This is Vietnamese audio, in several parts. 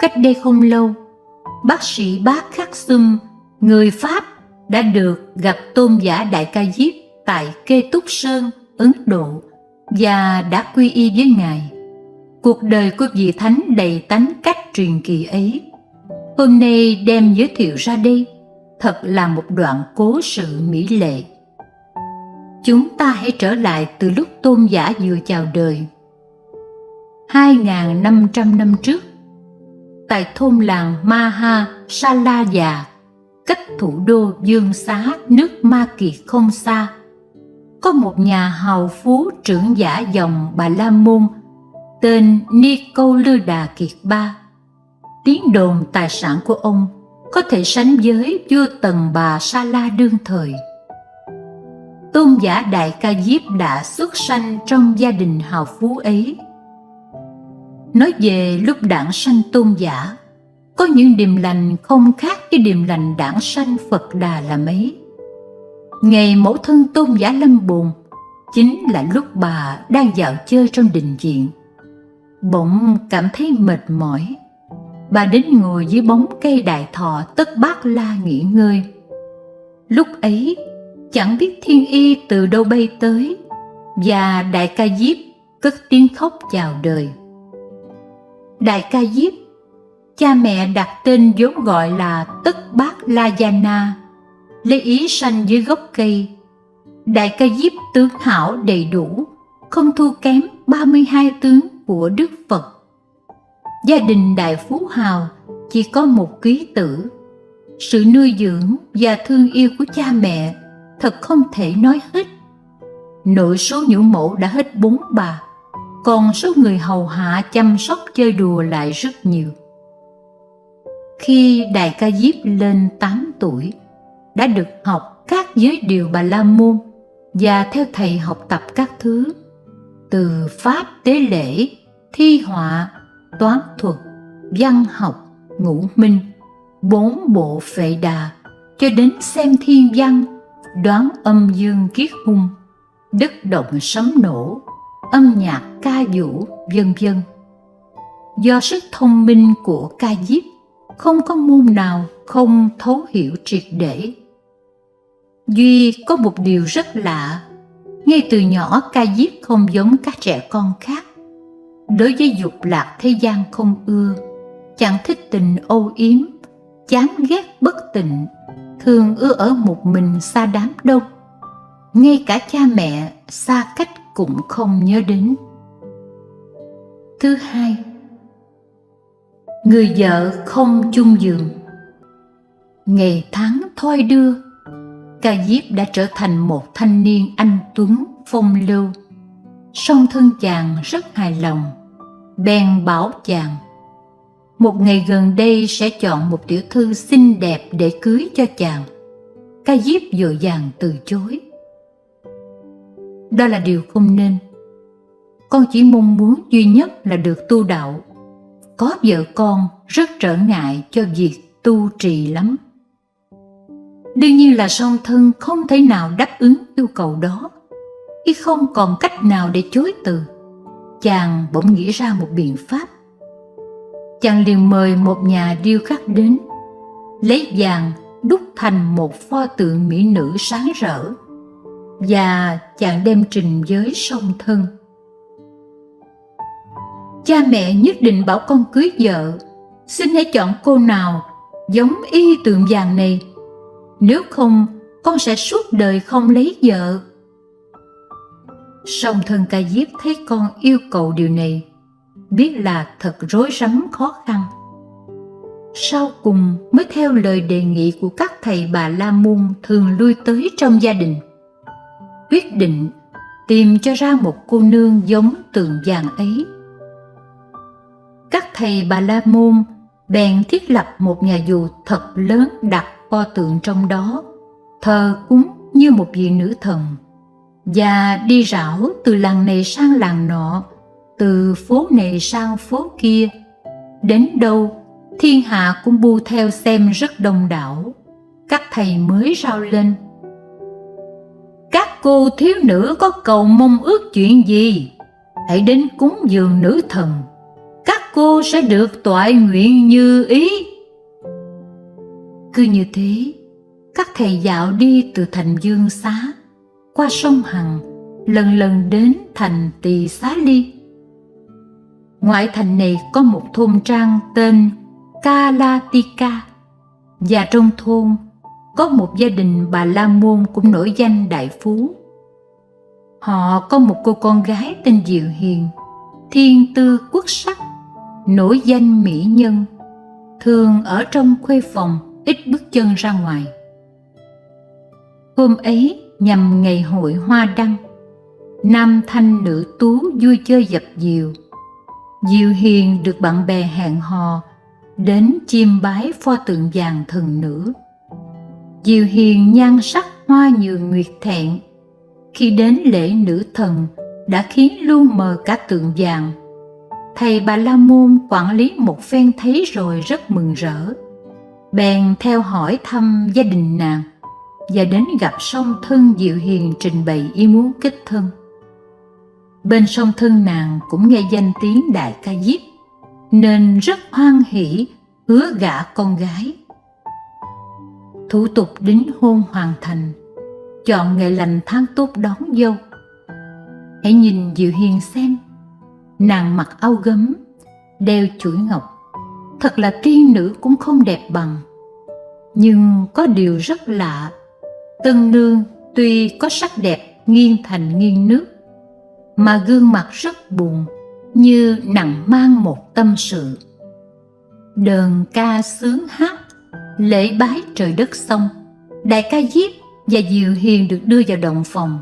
cách đây không lâu, bác sĩ Bác Khắc Xum, người Pháp, đã được gặp tôn giả Đại Ca Diếp tại Kê Túc Sơn, Ấn Độ và đã quy y với Ngài. Cuộc đời của vị thánh đầy tánh cách truyền kỳ ấy, hôm nay đem giới thiệu ra đây, thật là một đoạn cố sự mỹ lệ. Chúng ta hãy trở lại từ lúc tôn giả vừa chào đời. 2.500 năm trước, tại thôn làng Mahasalaya, cách thủ đô Dương Xá nước Ma Kiệt không xa, có một nhà hào phú trưởng giả dòng Bà La Môn tên Nikolada Kiệt Ba. Tiếng đồn tài sản của ông có thể sánh với vua Tần Bà Sa La đương thời. Tôn giả Đại Ca Diếp đã xuất sanh trong gia đình hào phú ấy. Nói về lúc đản sanh tôn giả, có những điềm lành không khác với điềm lành đản sanh Phật Đà là mấy. Ngày mẫu thân tôn giả lâm bồn chính là lúc bà đang dạo chơi trong đình viện. Bỗng cảm thấy mệt mỏi, bà đến ngồi dưới bóng cây đại thọ Tất Bát La nghỉ ngơi. Lúc ấy chẳng biết thiên y từ đâu bay tới, và Đại Ca Diếp cất tiếng khóc chào đời. Đại Ca Diếp, cha mẹ đặt tên vốn gọi là Tất Bát La Gia Na, lấy ý sanh dưới gốc cây. Đại Ca Diếp tướng hảo đầy đủ, không thua kém 32 tướng của Đức Phật. Gia đình đại phú hào chỉ có một ký tử. Sự nuôi dưỡng và thương yêu của cha mẹ thật không thể nói hết. Nội số nhũ mẫu đã hết 4 bà, còn số người hầu hạ chăm sóc chơi đùa lại rất nhiều. Khi Đại Ca Diếp lên 8 tuổi, đã được học các giới điều Bà La Môn và theo thầy học tập các thứ, từ pháp tế lễ, thi họa, toán thuật, văn học, ngũ minh, 4 bộ Phệ Đà, cho đến xem thiên văn, đoán âm dương kiết hung, đất động sấm nổ, âm nhạc ca vũ, vân vân. Do sức thông minh của Ca Diếp, không có môn nào không thấu hiểu triệt để. Duy có một điều rất lạ, ngay từ nhỏ Ca Diếp không giống các trẻ con khác. Đối với dục lạc thế gian không ưa, chẳng thích tình âu yếm, chán ghét bất tịnh, thường ưa ở một mình xa đám đông. Ngay cả cha mẹ xa cách cũng không nhớ đến. Thứ hai, người vợ không chung giường. Ngày tháng thoi đưa, Ca Diếp đã trở thành một thanh niên anh tuấn phong lưu. Song thân chàng rất hài lòng, bèn bảo chàng một ngày gần đây sẽ chọn một tiểu thư xinh đẹp để cưới cho chàng. Ca Diếp vội vàng từ chối. Đó là điều không nên. Con chỉ mong muốn duy nhất là được tu đạo. Có vợ con rất trở ngại cho việc tu trì lắm. Đương nhiên là song thân không thể nào đáp ứng yêu cầu đó. Khi không còn cách nào để chối từ, chàng bỗng nghĩ ra một biện pháp. Chàng liền mời một nhà điêu khắc đến, lấy vàng đúc thành một pho tượng mỹ nữ sáng rỡ, và chàng đem trình với song thân. Cha mẹ nhất định bảo con cưới vợ, xin hãy chọn cô nào giống y tượng vàng này, nếu không con sẽ suốt đời không lấy vợ. Song thân Ca Diếp thấy con yêu cầu điều này, biết là thật rối rắm khó khăn. Sau cùng mới theo lời đề nghị của các thầy Bà La Môn thường lui tới trong gia đình, quyết định tìm cho ra một cô nương giống tượng vàng ấy. Các thầy Bà La Môn bèn thiết lập một nhà dù thật lớn, đặt pho tượng trong đó, thờ cúng như một vị nữ thần, và đi rảo từ làng này sang làng nọ, từ phố này sang phố kia. Đến đâu thiên hạ cũng bu theo xem rất đông đảo. Các thầy mới rao lên: các cô thiếu nữ có cầu mong ước chuyện gì, hãy đến cúng dường nữ thần. Các cô sẽ được toại nguyện như ý. Cứ như thế, các thầy dạo đi từ thành Dương Xá, qua sông Hằng, lần lần đến thành Tỳ Xá Ly. Ngoại thành này có một thôn trang tên Kalatika, và trong thôn có một gia đình Bà La Môn cũng nổi danh đại phú. Họ có một cô con gái tên Diệu Hiền, thiên tư quốc sắc, nổi danh mỹ nhân, thường ở trong khuê phòng, ít bước chân ra ngoài. Hôm ấy nhằm ngày hội hoa đăng, nam thanh nữ tú vui chơi dập dìu. Diệu Hiền được bạn bè hẹn hò đến chiêm bái pho tượng vàng thần nữ. Diệu Hiền nhan sắc hoa nhường nguyệt thẹn, khi đến lễ nữ thần đã khiến lu mờ cả tượng vàng. Thầy Bà La Môn quản lý một phen thấy rồi rất mừng rỡ, bèn theo hỏi thăm gia đình nàng và đến gặp song thân Diệu Hiền trình bày ý muốn kết thân. Bên song thân nàng cũng nghe danh tiếng Đại Ca Diếp, nên rất hoan hỉ hứa gả con gái. Thủ tục đính hôn hoàn thành, chọn ngày lành tháng tốt đón dâu. Hãy nhìn Diệu Hiền xem, nàng mặc áo gấm, đeo chuỗi ngọc, thật là tiên nữ cũng không đẹp bằng. Nhưng có điều rất lạ, tân nương tuy có sắc đẹp nghiêng thành nghiêng nước, mà gương mặt rất buồn, như nặng mang một tâm sự. Đờn ca sướng hát, lễ bái trời đất xong, Đại Ca Diếp và Diệu Hiền được đưa vào động phòng.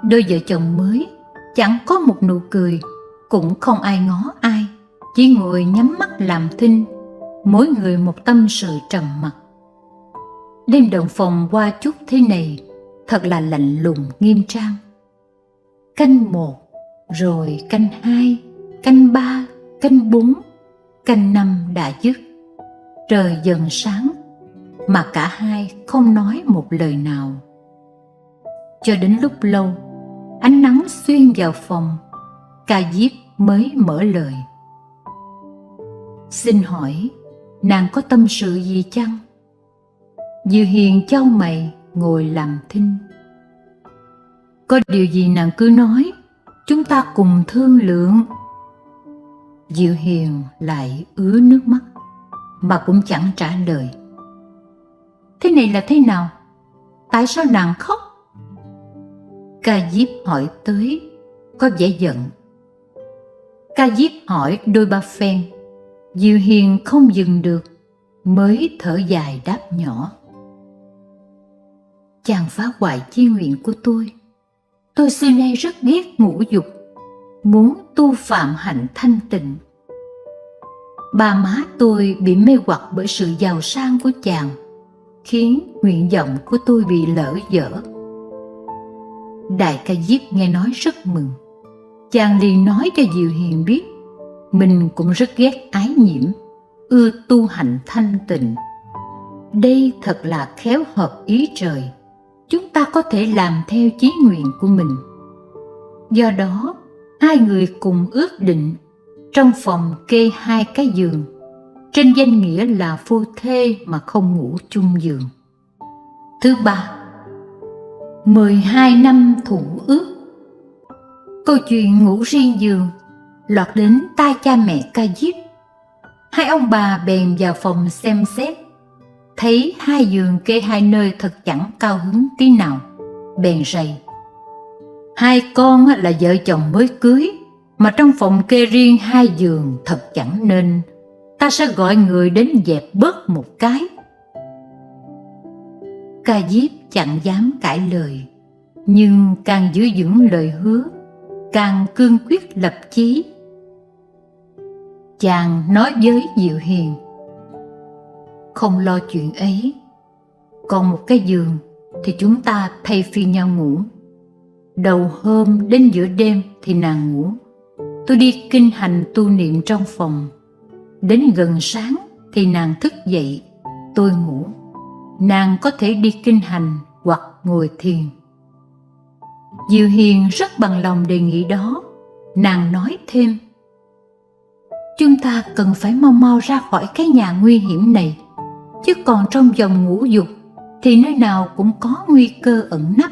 Đôi vợ chồng mới chẳng có một nụ cười, cũng không ai ngó ai, chỉ ngồi nhắm mắt làm thinh, mỗi người một tâm sự trầm mặc. Đêm động phòng qua chút thế này thật là lạnh lùng nghiêm trang. Canh 1, rồi canh 2, canh 3, canh 4, canh 5 đã dứt. Trời dần sáng, mà cả hai không nói một lời nào. Cho đến lúc lâu, ánh nắng xuyên vào phòng, Ca Diếp mới mở lời. Xin hỏi, nàng có tâm sự gì chăng? Diệu Hiền chau mày ngồi làm thinh. Có điều gì nàng cứ nói, chúng ta cùng thương lượng. Diệu Hiền lại ứa nước mắt, mà cũng chẳng trả lời. Thế này là thế nào? Tại sao nàng khóc? Ca Diếp hỏi tới, có vẻ giận. Ca Diếp hỏi đôi ba phen, Diệu Hiền không dừng được, mới thở dài đáp nhỏ. Chàng phá hoại chí nguyện của tôi. Tôi xưa nay rất ghét ngũ dục, muốn tu phạm hạnh thanh tịnh. Ba má tôi bị mê hoặc bởi sự giàu sang của chàng, khiến nguyện vọng của tôi bị lỡ dở. Đại Ca Diếp nghe nói rất mừng. Chàng liền nói cho Diệu Hiền biết mình cũng rất ghét ái nhiễm, ưa tu hành thanh tịnh. Đây thật là khéo hợp ý trời, chúng ta có thể làm theo chí nguyện của mình. Do đó, hai người cùng ước định trong phòng kê 2 cái giường, trên danh nghĩa là phu thê mà không ngủ chung giường. Thứ ba, 12 năm thủ ước. Câu chuyện ngủ riêng giường lọt đến tai cha mẹ Ca Diếp. Hai ông bà bèn vào phòng xem xét, thấy 2 giường kê 2 nơi thật chẳng cao hứng tí nào, bèn rầy. Hai con là vợ chồng mới cưới, mà trong phòng kê riêng 2 giường thật chẳng nên, ta sẽ gọi người đến dẹp bớt một cái. Ca Diếp chẳng dám cãi lời, nhưng càng giữ vững lời hứa, càng cương quyết lập chí. Chàng nói với Diệu Hiền, không lo chuyện ấy, còn một cái giường thì chúng ta thay phiên nhau ngủ. Đầu hôm đến giữa đêm thì nàng ngủ, tôi đi kinh hành tu niệm trong phòng. Đến gần sáng thì nàng thức dậy, tôi ngủ. Nàng có thể đi kinh hành hoặc ngồi thiền. Diệu Hiền rất bằng lòng đề nghị đó. Nàng nói thêm, Chúng ta cần phải mau mau ra khỏi cái nhà nguy hiểm này, chứ còn trong dòng ngũ dục thì nơi nào cũng có nguy cơ ẩn nấp,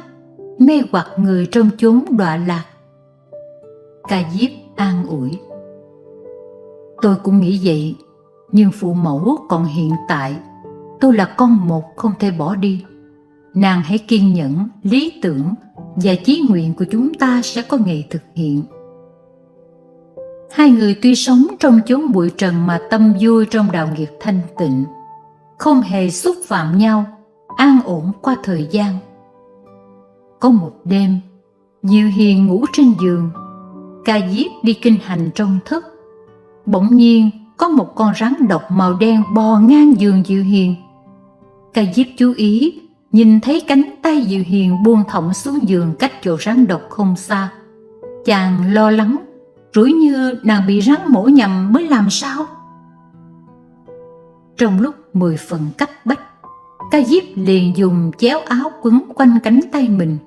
mê hoặc người trong chốn đọa lạc. Ca Diếp an ủi: Tôi cũng nghĩ vậy, nhưng phụ mẫu còn hiện tại, tôi là con một không thể bỏ đi. Nàng hãy kiên nhẫn, lý tưởng và chí nguyện của chúng ta sẽ có ngày thực hiện. Hai người tuy sống trong chốn bụi trần mà tâm vui trong đạo nghiệp thanh tịnh, không hề xúc phạm nhau, an ổn qua thời gian. Có một đêm, Diệu Hiền ngủ trên giường, Ca Diếp đi kinh hành trong thức. Bỗng nhiên có một con rắn độc màu đen bò ngang giường Diệu Hiền. Ca Diếp chú ý, nhìn thấy cánh tay Diệu Hiền buông thõng xuống giường cách chỗ rắn độc không xa. Chàng lo lắng, rủi như nàng bị rắn mổ nhầm mới làm sao. Trong lúc 10 phần cấp bách, Ca Diếp liền dùng chéo áo quấn quanh cánh tay mình,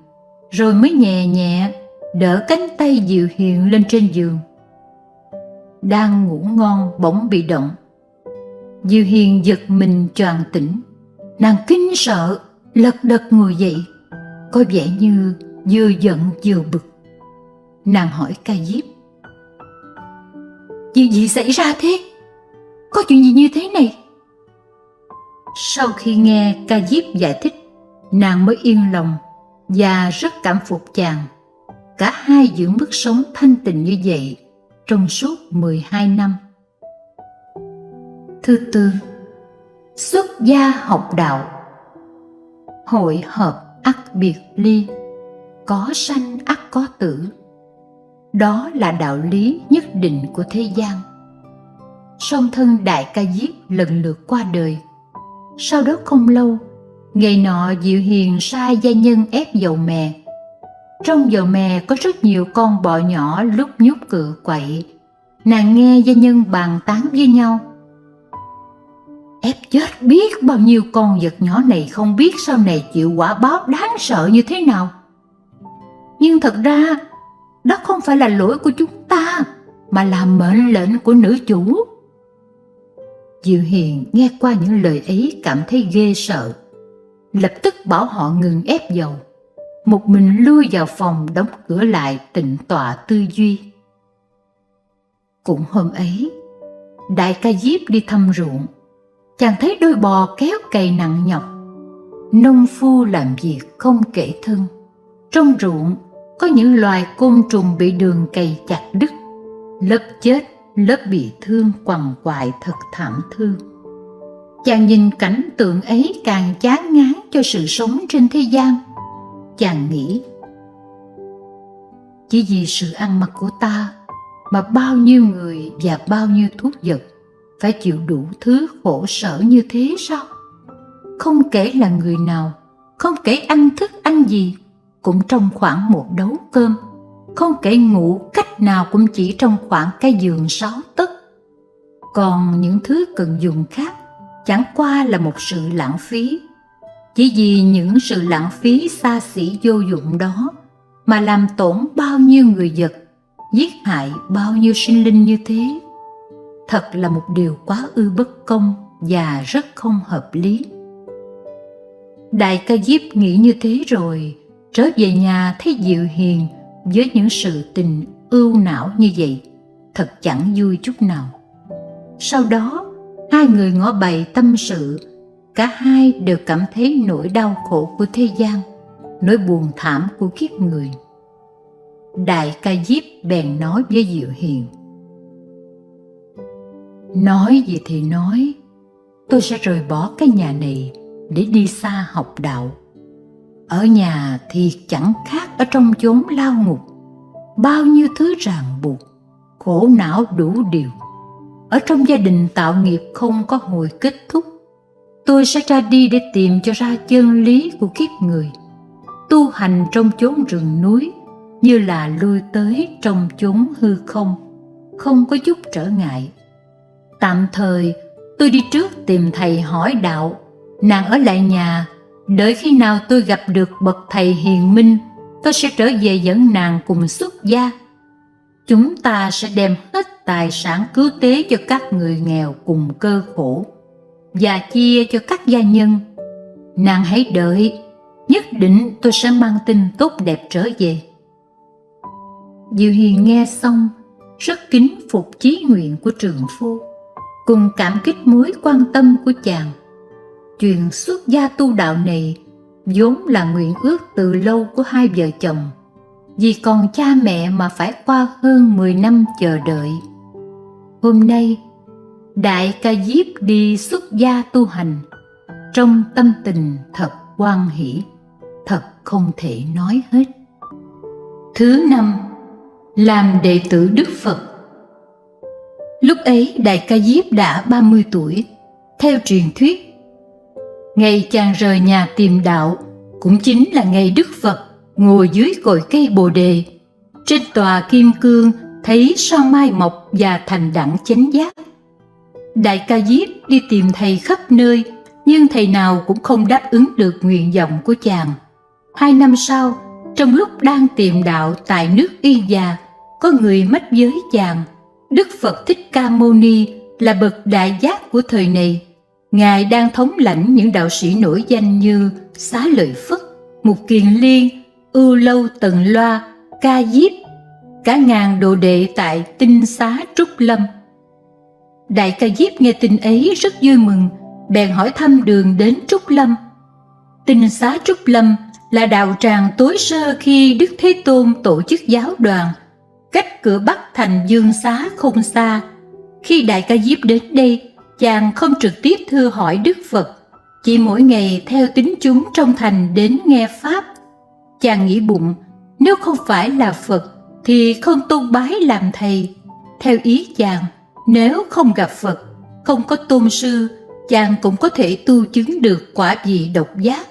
rồi mới nhẹ nhẹ đỡ cánh tay Diệu Hiền lên trên giường. Đang ngủ ngon bỗng bị động. Diệu Hiền giật mình choàng tỉnh. Nàng kinh sợ, lật đật ngồi dậy, có vẻ như vừa giận vừa bực. Nàng hỏi Ca Diếp: Chuyện gì xảy ra thế? Có chuyện gì như thế này? Sau khi nghe Ca Diếp giải thích, nàng mới yên lòng và rất cảm phục chàng. Cả hai giữ mức sống thanh tịnh như vậy trong suốt 12 năm. Thứ tư, xuất gia học đạo. Hội hợp ắt biệt ly, có sanh ắt có tử. Đó là đạo lý nhất định của thế gian. Song thân Đại Ca Diếp lần lượt qua đời. Sau đó không lâu, ngày nọ Diệu Hiền sai gia nhân ép dầu mè. Trong dầu mè có rất nhiều con bọ nhỏ lúc nhúc cựa quậy. Nàng nghe gia nhân bàn tán với nhau: Ép chết biết bao nhiêu con vật nhỏ này, không biết sau này chịu quả báo đáng sợ như thế nào. Nhưng thật ra đó không phải là lỗi của chúng ta, mà là mệnh lệnh của nữ chủ. Diệu Hiền nghe qua những lời ấy cảm thấy ghê sợ, lập tức bảo họ ngừng ép dầu, một mình lui vào phòng đóng cửa lại tịnh tọa tư duy. Cũng hôm ấy, Đại Ca Diếp đi thăm ruộng. Chàng thấy đôi bò kéo cày nặng nhọc, nông phu làm việc không kể thân. Trong ruộng có những loài côn trùng bị đường cày chặt đứt, lớp chết, lớp bị thương quằn quại thật thảm thương. Chàng nhìn cảnh tượng ấy càng chán ngán cho sự sống trên thế gian. Chàng nghĩ: Chỉ vì sự ăn mặc của ta mà bao nhiêu người và bao nhiêu thuốc vật phải chịu đủ thứ khổ sở như thế sao? Không kể là người nào, không kể ăn thức ăn gì, cũng trong khoảng một đấu cơm, không kể ngủ cách nào cũng chỉ trong khoảng cái giường 6 tấc. Còn những thứ cần dùng khác chẳng qua là một sự lãng phí. Chỉ vì những sự lãng phí xa xỉ vô dụng đó mà làm tổn bao nhiêu người vật, giết hại bao nhiêu sinh linh như thế. Thật là một điều quá ư bất công và rất không hợp lý. Đại Ca Diếp nghĩ như thế rồi trở về nhà thấy Diệu Hiền với những sự tình ưu não như vậy, thật chẳng vui chút nào. Sau đó hai người ngỏ bày tâm sự. Cả hai đều cảm thấy nỗi đau khổ của thế gian, nỗi buồn thảm của kiếp người. Đại Ca Diếp bèn nói với Diệu Hiền: Nói gì thì nói, tôi sẽ rời bỏ cái nhà này để đi xa học đạo. Ở nhà thì chẳng khác ở trong chốn lao ngục, bao nhiêu thứ ràng buộc, khổ não đủ điều. Ở trong gia đình tạo nghiệp không có hồi kết thúc. Tôi sẽ ra đi để tìm cho ra chân lý của kiếp người. Tu hành trong chốn rừng núi như là lui tới trong chốn hư không, không có chút trở ngại. Tạm thời tôi đi trước tìm thầy hỏi đạo, nàng ở lại nhà, đợi khi nào tôi gặp được bậc thầy hiền minh, tôi sẽ trở về dẫn nàng cùng xuất gia. chúng ta sẽ đem hết tài sản cứu tế cho các người nghèo cùng cơ khổ và chia cho các gia nhân. Nàng hãy đợi, nhất định tôi sẽ mang tin tốt đẹp trở về. Diệu Hiền nghe xong, rất kính phục chí nguyện của trượng phu, cùng cảm kích mối quan tâm của chàng. Chuyện xuất gia tu đạo này vốn là nguyện ước từ lâu của hai vợ chồng, vì còn cha mẹ mà phải qua hơn 10 năm chờ đợi. Hôm nay, Đại Ca Diếp đi xuất gia tu hành, trong tâm tình thật hoan hỷ, thật không thể nói hết. Thứ năm, làm đệ tử Đức Phật. Lúc ấy Đại Ca Diếp đã 30 tuổi. Theo truyền thuyết, ngày chàng rời nhà tìm đạo cũng chính là ngày Đức Phật ngồi dưới cội cây Bồ Đề, trên tòa kim cương thấy sao mai mọc và thành đẳng chánh giác. Đại Ca Diếp đi tìm thầy khắp nơi, nhưng thầy nào cũng không đáp ứng được nguyện vọng của chàng. 2 năm sau, trong lúc đang tìm đạo tại nước Yên Già, có người mách với chàng, Đức Phật Thích Ca Mâu Ni là bậc đại giác của thời này. Ngài đang thống lãnh những đạo sĩ nổi danh như Xá Lợi Phất, Mục Kiền Liên, Ưu Lâu Tần Loa, Ca Diếp, cả ngàn đồ đệ tại Tinh Xá Trúc Lâm. Đại Ca Diếp nghe tin ấy rất vui mừng, bèn hỏi thăm đường đến Trúc Lâm. Tinh Xá Trúc Lâm là đạo tràng tối sơ khi Đức Thế Tôn tổ chức giáo đoàn, cách cửa Bắc thành Dương Xá không xa. Khi Đại Ca Diếp đến đây, chàng không trực tiếp thưa hỏi Đức Phật, chỉ mỗi ngày theo tín chúng trong thành đến nghe Pháp. Chàng nghĩ bụng, nếu không phải là Phật thì không tôn bái làm thầy. Theo ý chàng, nếu không gặp Phật, không có tôn sư, chàng cũng có thể tu chứng được quả vị độc giác.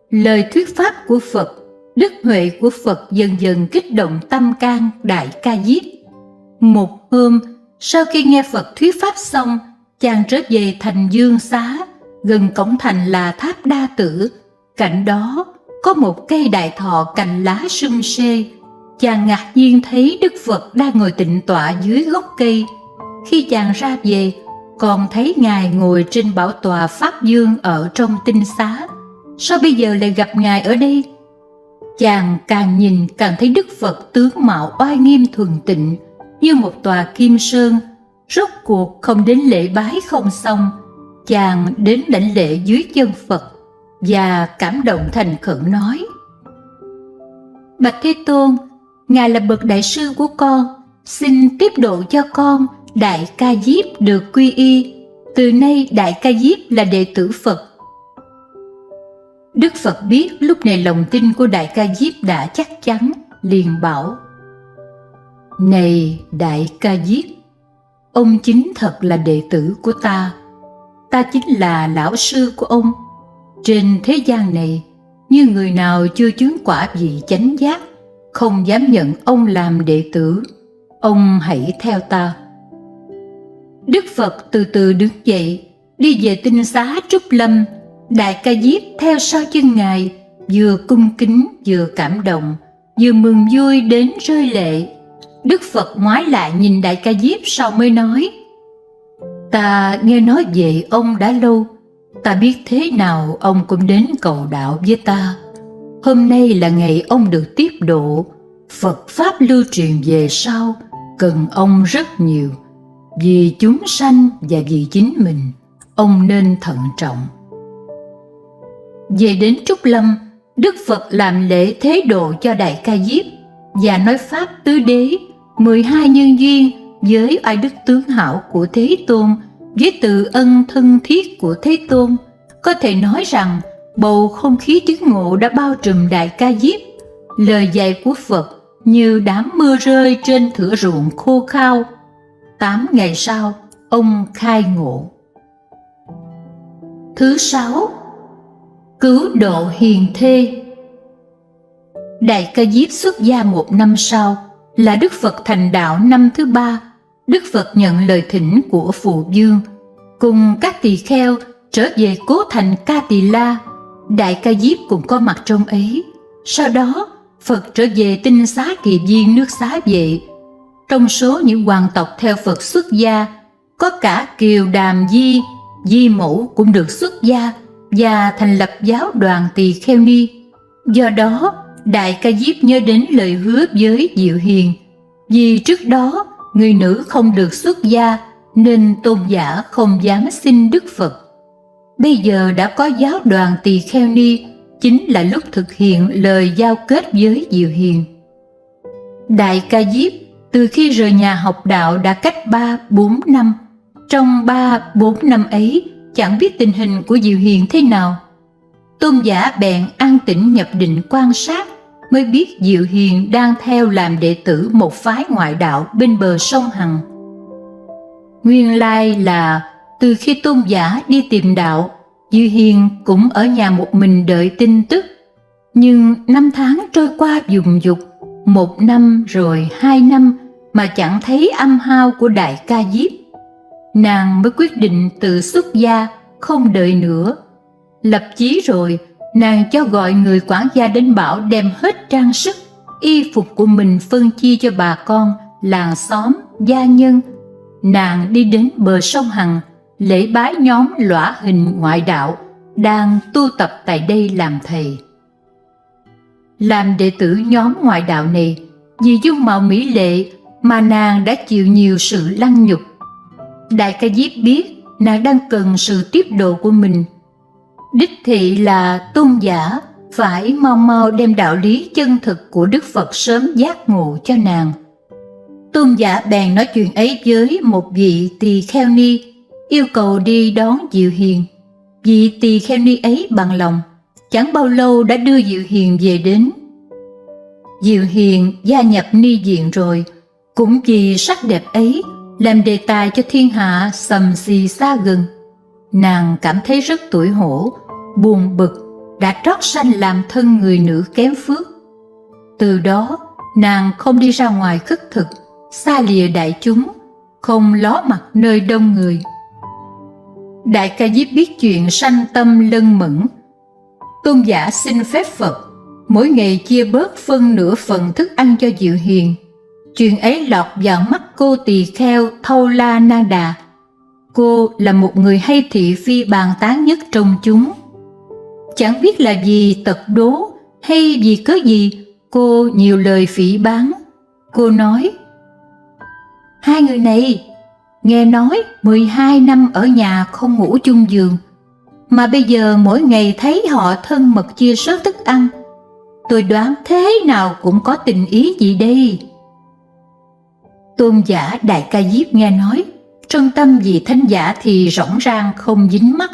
Lời thuyết pháp của Phật, đức huệ của Phật dần dần kích động tâm can Đại Ca Diếp. Một hôm, sau khi nghe Phật thuyết pháp xong, chàng trở về thành Dương Xá, gần cổng thành là tháp Đa Tử. Cạnh đó có một cây đại thọ cành lá sum xê. Chàng ngạc nhiên thấy Đức Phật đang ngồi tịnh tọa dưới gốc cây. Khi chàng ra về, còn thấy Ngài ngồi trên bảo tọa Pháp Dương ở trong Tinh Xá. Sao bây giờ lại gặp Ngài ở đây? Chàng càng nhìn càng thấy Đức Phật tướng mạo oai nghiêm thuần tịnh như một tòa kim sơn. Rốt cuộc không đến lễ bái không xong, chàng đến đảnh lễ dưới chân Phật và cảm động thành khẩn nói: Bạch Thế Tôn, Ngài là bậc đại sư của con, xin tiếp độ cho con Đại Ca Diếp được quy y. Từ nay Đại Ca Diếp là đệ tử Phật. Đức Phật biết lúc này lòng tin của Đại Ca Diếp đã chắc chắn, liền bảo: Này Đại Ca Diếp, ông chính thật là đệ tử của ta. Ta chính là lão sư của ông. Trên thế gian này, như người nào chưa chứng quả vị chánh giác, không dám nhận ông làm đệ tử. Ông hãy theo ta. Đức Phật từ từ đứng dậy, đi về Tinh Xá Trúc Lâm. Đại Ca Diếp theo sau chân Ngài, vừa cung kính vừa cảm động, vừa mừng vui đến rơi lệ. Đức Phật ngoái lại nhìn Đại Ca Diếp sau mới nói: Ta nghe nói về ông đã lâu, ta biết thế nào ông cũng đến cầu đạo với ta. Hôm nay là ngày ông được tiếp độ. Phật Pháp lưu truyền về sau, cần ông rất nhiều. Vì chúng sanh và vì chính mình, ông nên thận trọng. Về đến Trúc Lâm, Đức Phật làm lễ thế độ cho Đại Ca Diếp và nói Pháp tứ đế, 12 nhân duyên với oai đức tướng hảo của Thế Tôn, với từ ân thân thiết của Thế Tôn. Có thể nói rằng bầu không khí chứng ngộ đã bao trùm Đại Ca Diếp. Lời dạy của Phật như đám mưa rơi trên thửa ruộng khô khao. 8 ngày sau, ông khai ngộ. Thứ 6. Cứu độ hiền thê. Đại Ca Diếp xuất gia 1 năm sau, là Đức Phật thành đạo năm thứ 3. Đức Phật nhận lời thỉnh của Phụ Dương, cùng các tỳ kheo trở về cố thành Ca Tỳ La. Đại Ca Diếp cũng có mặt trong ấy. Sau đó, Phật trở về Tinh Xá Kỳ Viên nước Xá Vệ, Trong số những hoàng tộc theo Phật xuất gia, có cả Kiều Đàm Di, Di Mẫu cũng được xuất gia và thành lập giáo đoàn Tỳ Kheo Ni. Do đó, Đại Ca Diếp nhớ đến lời hứa với Diệu Hiền, vì trước đó người nữ không được xuất gia nên tôn giả không dám xin Đức Phật. Bây giờ đã có giáo đoàn Tỳ Kheo Ni, chính là lúc thực hiện lời giao kết với Diệu Hiền. Đại Ca Diếp từ khi rời nhà học đạo đã cách 3-4 năm. Trong 3-4 năm ấy, chẳng biết tình hình của Diệu Hiền thế nào. Tôn giả bèn an tĩnh nhập định quan sát, mới biết Diệu Hiền đang theo làm đệ tử một phái ngoại đạo bên bờ sông Hằng. Nguyên lai là từ khi tôn giả đi tìm đạo, Diệu Hiền cũng ở nhà một mình đợi tin tức. Nhưng năm tháng trôi qua dùng dục, 1 năm rồi 2 năm mà chẳng thấy âm hao của Đại Ca Diếp. Nàng mới quyết định tự xuất gia, không đợi nữa. Lập chí rồi, nàng cho gọi người quản gia đến bảo đem hết trang sức, y phục của mình phân chia cho bà con, làng xóm, gia nhân. Nàng đi đến bờ sông Hằng, lễ bái nhóm lõa hình ngoại đạo đang tu tập tại đây làm thầy. Làm đệ tử nhóm ngoại đạo này, vì dung mạo mỹ lệ mà nàng đã chịu nhiều sự lăng nhục. Đại Ca Diếp biết nàng đang cần sự tiếp độ của mình. Đích thị là tôn giả phải mau mau đem đạo lý chân thực của Đức Phật sớm giác ngộ cho nàng. Tôn giả bèn nói chuyện ấy với một vị Tỳ Kheo Ni, yêu cầu đi đón Diệu Hiền. Vị Tỳ Kheo Ni ấy bằng lòng, chẳng bao lâu đã đưa Diệu Hiền về đến. Diệu Hiền gia nhập ni viện rồi, cũng vì sắc đẹp ấy làm đề tài cho thiên hạ sầm xì xa gần. Nàng cảm thấy rất tủi hổ, buồn bực, đã trót sanh làm thân người nữ kém phước. Từ đó, nàng không đi ra ngoài khất thực, xa lìa đại chúng, không ló mặt nơi đông người. Đại Ca Diếp biết chuyện sanh tâm lân mẫn. Tôn giả xin phép Phật, mỗi ngày chia bớt phân nửa phần thức ăn cho Diệu Hiền. Chuyện ấy lọt vào mắt cô tỳ kheo Thâu La Nan Đà. Cô là một người hay thị phi bàn tán nhất trong chúng. Chẳng biết là vì tật đố hay vì cớ gì, cô nhiều lời phỉ báng. Cô nói: hai người này, nghe nói 12 năm ở nhà không ngủ chung giường, mà bây giờ mỗi ngày thấy họ thân mật chia sớt thức ăn. Tôi đoán thế nào cũng có tình ý gì đây. Tôn giả Đại Ca Diếp nghe nói, trong tâm vị thánh giả thì rỗng rang không dính mắc,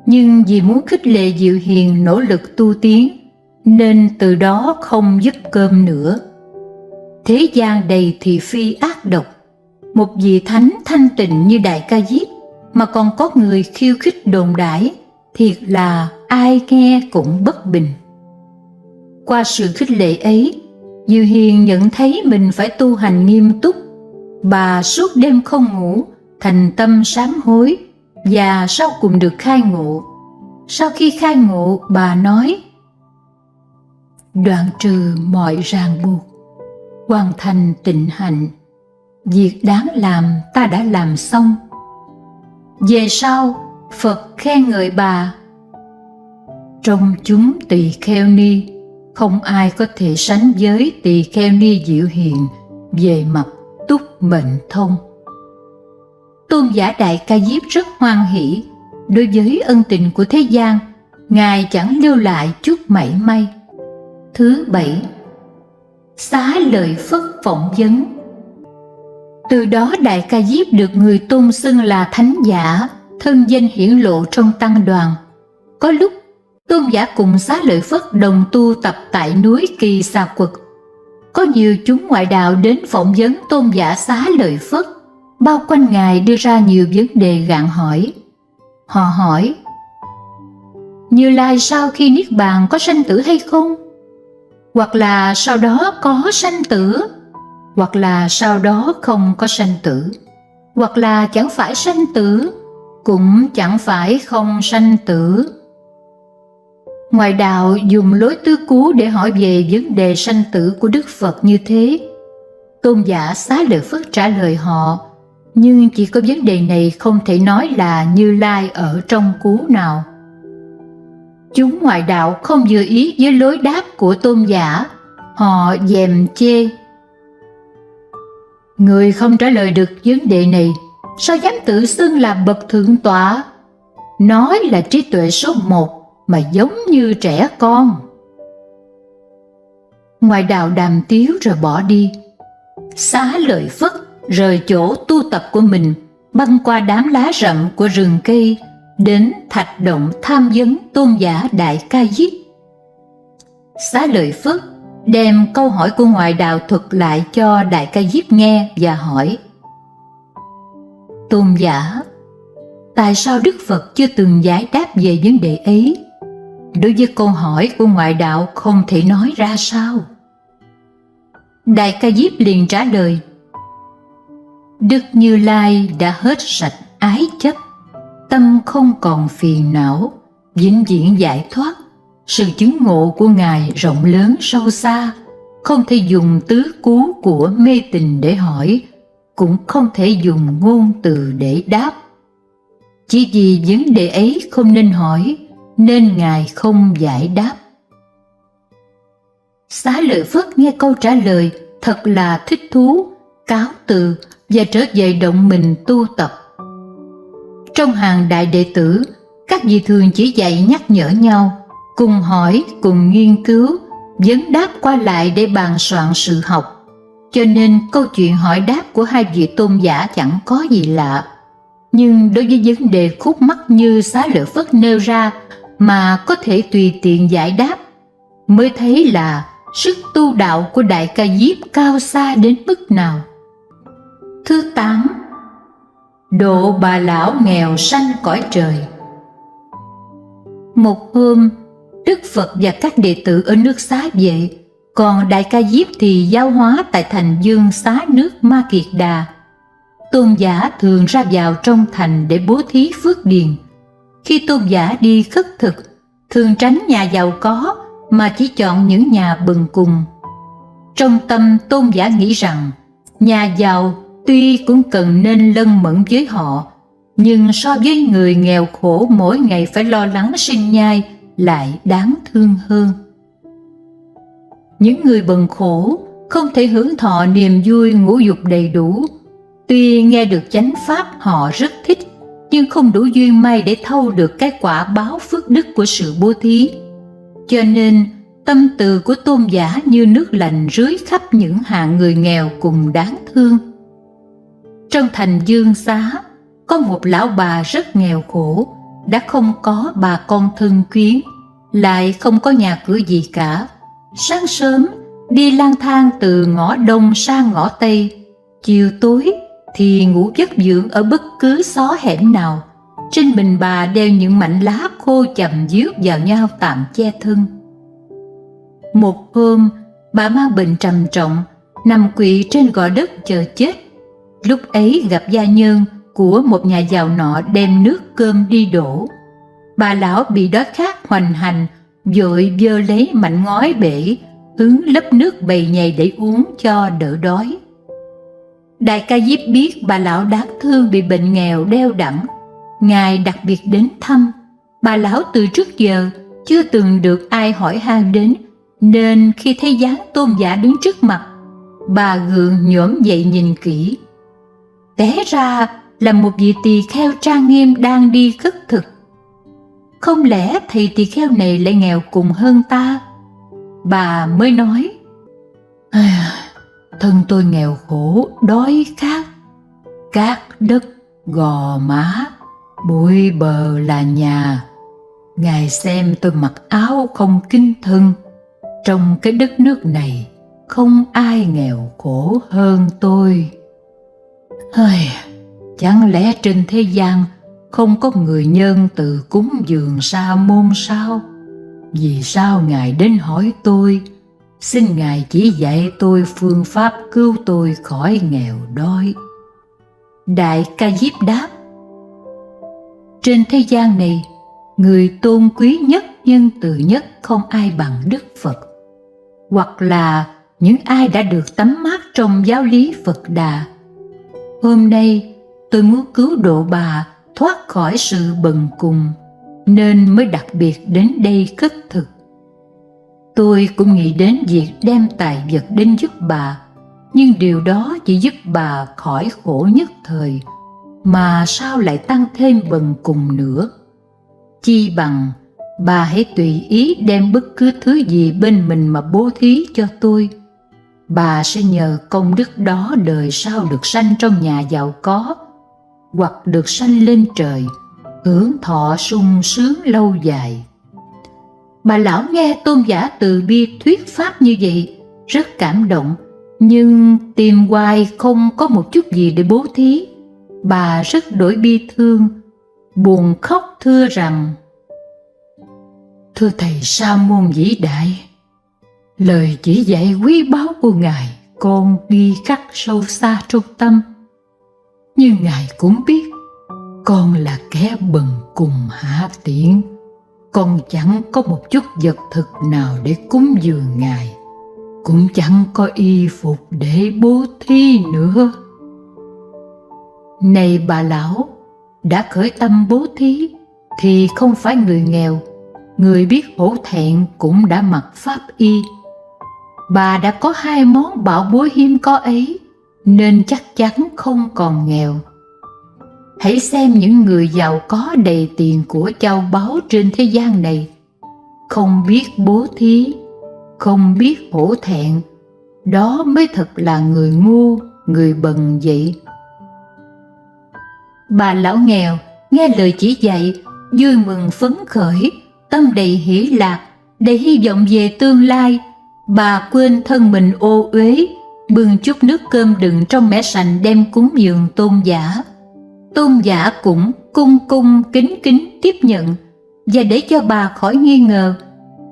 nhưng vì muốn khích lệ Diệu Hiền nỗ lực tu tiến, nên từ đó không giúp cơm nữa. Thế gian đầy thị phi ác độc, một vị thánh thanh tịnh như Đại Ca Diếp mà còn có người khiêu khích đồn đãi, thiệt là ai nghe cũng bất bình. Qua sự khích lệ ấy, Diệu Hiền nhận thấy mình phải tu hành nghiêm túc. Bà suốt đêm không ngủ, thành tâm sám hối, và sau cùng được khai ngộ. Sau khi khai ngộ, bà nói: đoạn trừ mọi ràng buộc, hoàn thành tịnh hạnh, việc đáng làm ta đã làm xong. Về sau, Phật khen ngợi bà: trong chúng Tỳ Kheo Ni, không ai có thể sánh với Tỳ Kheo Ni Diệu Hiền về mặt túc mệnh thông. Tôn giả Đại Ca Diếp rất hoan hỷ. Đối với ân tình của thế gian, Ngài chẳng lưu lại chút mảy may. Thứ 7. Xá lợi Phất phỏng vấn. Từ đó Đại Ca Diếp được người tôn xưng là thánh giả, thân danh hiển lộ trong tăng đoàn. Có lúc tôn giả cùng Xá lợi Phất đồng tu tập tại núi Kỳ Xà Quật. Có nhiều chúng ngoại đạo đến phỏng vấn tôn giả Xá lợi Phất, bao quanh Ngài đưa ra nhiều vấn đề gạn hỏi. Họ hỏi: Như Lai sau khi niết bàn có sanh tử hay không? Hoặc là sau đó có sanh tử? Hoặc là sau đó không có sanh tử? Hoặc là chẳng phải sanh tử, cũng chẳng phải không sanh tử? Ngoại đạo dùng lối tứ cú để hỏi về vấn đề sanh tử của Đức Phật như thế. Tôn giả Xá Lợi Phất trả lời họ, nhưng chỉ có vấn đề này không thể nói là Như Lai ở trong cú nào. Chúng ngoại đạo không vừa ý với lối đáp của tôn giả, họ dèm chê. Người không trả lời được vấn đề này, sao dám tự xưng là bậc thượng tọa? Nói là trí tuệ số một mà giống như trẻ con. Ngoại đạo đàm tiếu rồi bỏ đi. Xá Lợi Phất rời chỗ tu tập của mình, băng qua đám lá rậm của rừng cây, đến thạch động tham vấn tôn giả Đại Ca Diếp. Xá Lợi Phất đem câu hỏi của ngoại đạo thuật lại cho Đại Ca Diếp nghe và hỏi: Tôn giả, tại sao Đức Phật chưa từng giải đáp về vấn đề ấy? Đối với câu hỏi của ngoại đạo không thể nói ra sao? Đại Ca Diếp liền trả lời: Đức Như Lai đã hết sạch ái chấp, tâm không còn phiền não, vĩnh viễn giải thoát. Sự chứng ngộ của Ngài rộng lớn sâu xa, không thể dùng tứ cú của mê tín để hỏi, cũng không thể dùng ngôn từ để đáp. Chỉ vì vấn đề ấy không nên hỏi, nên Ngài không giải đáp. Xá Lợi Phất nghe câu trả lời thật là thích thú, cáo từ và trở về động mình tu tập. Trong hàng đại đệ tử, các vị thường chỉ dạy nhắc nhở nhau, cùng hỏi, cùng nghiên cứu, vấn đáp qua lại để bàn soạn sự học. Cho nên câu chuyện hỏi đáp của hai vị tôn giả chẳng có gì lạ. Nhưng đối với vấn đề khúc mắc như Xá Lợi Phất nêu ra mà có thể tùy tiện giải đáp, mới thấy là sức tu đạo của Đại Ca Diếp cao xa đến mức nào. Thứ 8. Độ bà lão nghèo sanh cõi trời. Một hôm, Đức Phật và các đệ tử ở nước Xá Vệ, còn Đại Ca Diếp thì giáo hóa tại thành Dương Xá nước Ma Kiệt Đà. Tôn giả thường ra vào trong thành để bố thí phước điền. Khi tôn giả đi khất thực, thường tránh nhà giàu có mà chỉ chọn những nhà bần cùng. Trong tâm tôn giả nghĩ rằng, nhà giàu tuy cũng cần nên lân mẫn với họ, nhưng so với người nghèo khổ mỗi ngày phải lo lắng sinh nhai lại đáng thương hơn. Những người bần khổ không thể hưởng thọ niềm vui ngũ dục đầy đủ. Tuy nghe được chánh pháp họ rất thích, nhưng không đủ duyên may để thâu được cái quả báo phước đức của sự bố thí. Cho nên tâm từ của tôn giả như nước lạnh rưới khắp những hạng người nghèo cùng đáng thương. Trong thành Dương Xá, có một lão bà rất nghèo khổ, đã không có bà con thân quyến, lại không có nhà cửa gì cả. Sáng sớm đi lang thang từ ngõ đông sang ngõ tây, chiều tối thì ngủ giấc dưỡng ở bất cứ xó hẻm nào. Trên mình bà đeo những mảnh lá khô chầm díu vào nhau tạm che thân. Một hôm, bà mang bệnh trầm trọng, nằm quỵ trên gò đất chờ chết. Lúc ấy gặp gia nhân của một nhà giàu nọ đem nước cơm đi đổ. Bà lão bị đói khát hoành hành, vội vơ lấy mảnh ngói bể, hứng lấp nước bầy nhầy để uống cho đỡ đói. Đại Ca Diếp biết bà lão đáng thương bị bệnh nghèo đeo đẳng, Ngài đặc biệt đến thăm. Bà lão từ trước giờ chưa từng được ai hỏi han đến, nên khi thấy dáng tôn giả đứng trước mặt, bà gượng nhổm dậy nhìn kỹ. Té ra là một vị tỳ kheo trang nghiêm đang đi khất thực. Không lẽ thầy tỳ kheo này lại nghèo cùng hơn ta? Bà mới nói: thân tôi nghèo khổ, đói khát, cát đất, gò má, bụi bờ là nhà. Ngài xem tôi mặc áo không kính thân, trong cái đất nước này không ai nghèo khổ hơn tôi. Chẳng lẽ trên thế gian không có người nhân từ cúng dường sa môn sao? Vì sao Ngài đến hỏi tôi? Xin Ngài chỉ dạy tôi phương pháp cứu tôi khỏi nghèo đói. Đại Ca Diếp đáp: trên thế gian này, người tôn quý nhất, nhân từ nhất không ai bằng Đức Phật. Hoặc là những ai đã được tắm mát trong giáo lý Phật Đà. Hôm nay tôi muốn cứu độ bà thoát khỏi sự bần cùng, nên mới đặc biệt đến đây cất thực. Tôi cũng nghĩ đến việc đem tài vật đến giúp bà, nhưng điều đó chỉ giúp bà khỏi khổ nhất thời, mà sao lại tăng thêm bần cùng nữa. Chi bằng bà hãy tùy ý đem bất cứ thứ gì bên mình mà bố thí cho tôi. Bà sẽ nhờ công đức đó đời sau được sanh trong nhà giàu có, hoặc được sanh lên trời, hưởng thọ sung sướng lâu dài. Bà lão nghe tôn giả từ bi thuyết pháp như vậy, rất cảm động, nhưng tìm hoài không có một chút gì để bố thí. Bà rất đổi bi thương, buồn khóc thưa rằng: Thưa Thầy Sa Môn vĩ đại, lời chỉ dạy quý báu của Ngài con ghi khắc sâu xa trong tâm. Nhưng Ngài cũng biết con là kẻ bần cùng hạ tiện, con chẳng có một chút vật thực nào để cúng dường Ngài, cũng chẳng có y phục để bố thí nữa. Này bà lão, đã khởi tâm bố thí thì không phải người nghèo, người biết hổ thẹn cũng đã mặc pháp y. Bà đã có 2 món bảo bối hiếm có ấy, nên chắc chắn không còn nghèo. Hãy xem những người giàu có đầy tiền của châu báu trên thế gian này, không biết bố thí, không biết hổ thẹn, đó mới thật là người ngu, người bần vậy. Bà lão nghèo nghe lời chỉ dạy, vui mừng phấn khởi, tâm đầy hỷ lạc, đầy hy vọng về tương lai. Bà quên thân mình ô uế, bưng chút nước cơm đựng trong mẻ sành đem cúng dường tôn giả. Tôn giả cũng cung cung kính kính tiếp nhận, và để cho bà khỏi nghi ngờ,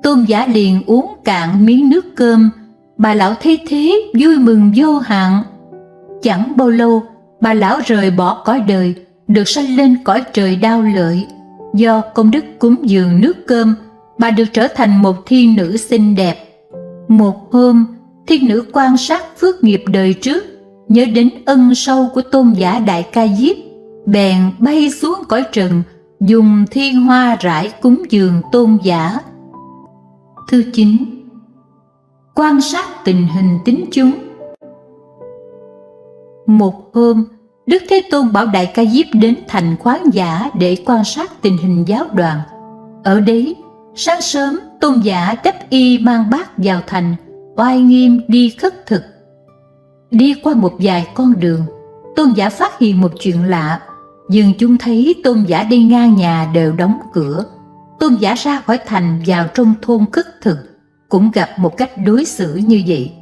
tôn giả liền uống cạn miếng nước cơm. Bà lão thấy thế vui mừng vô hạn. Chẳng bao lâu, bà lão rời bỏ cõi đời, được sanh lên cõi trời đao lợi. Do công đức cúng dường nước cơm, bà được trở thành một thiên nữ xinh đẹp. Một hôm, thiên nữ quan sát phước nghiệp đời trước, nhớ đến ân sâu của tôn giả Đại Ca Diếp, bèn bay xuống cõi trần, dùng thiên hoa rải cúng dường tôn giả. Thứ 9. Quan sát tình hình tín chúng. Một hôm, Đức Thế Tôn bảo Đại Ca Diếp đến thành Khoáng Giả để quan sát tình hình giáo đoàn. Ở đấy, sáng sớm tôn giả đắp y mang bát vào thành, oai nghiêm đi khất thực. Đi qua một vài con đường, tôn giả phát hiện một chuyện lạ. Dường chúng thấy tôn giả đi ngang nhà đều đóng cửa. Tôn giả ra khỏi thành vào trong thôn khất thực, cũng gặp một cách đối xử như vậy.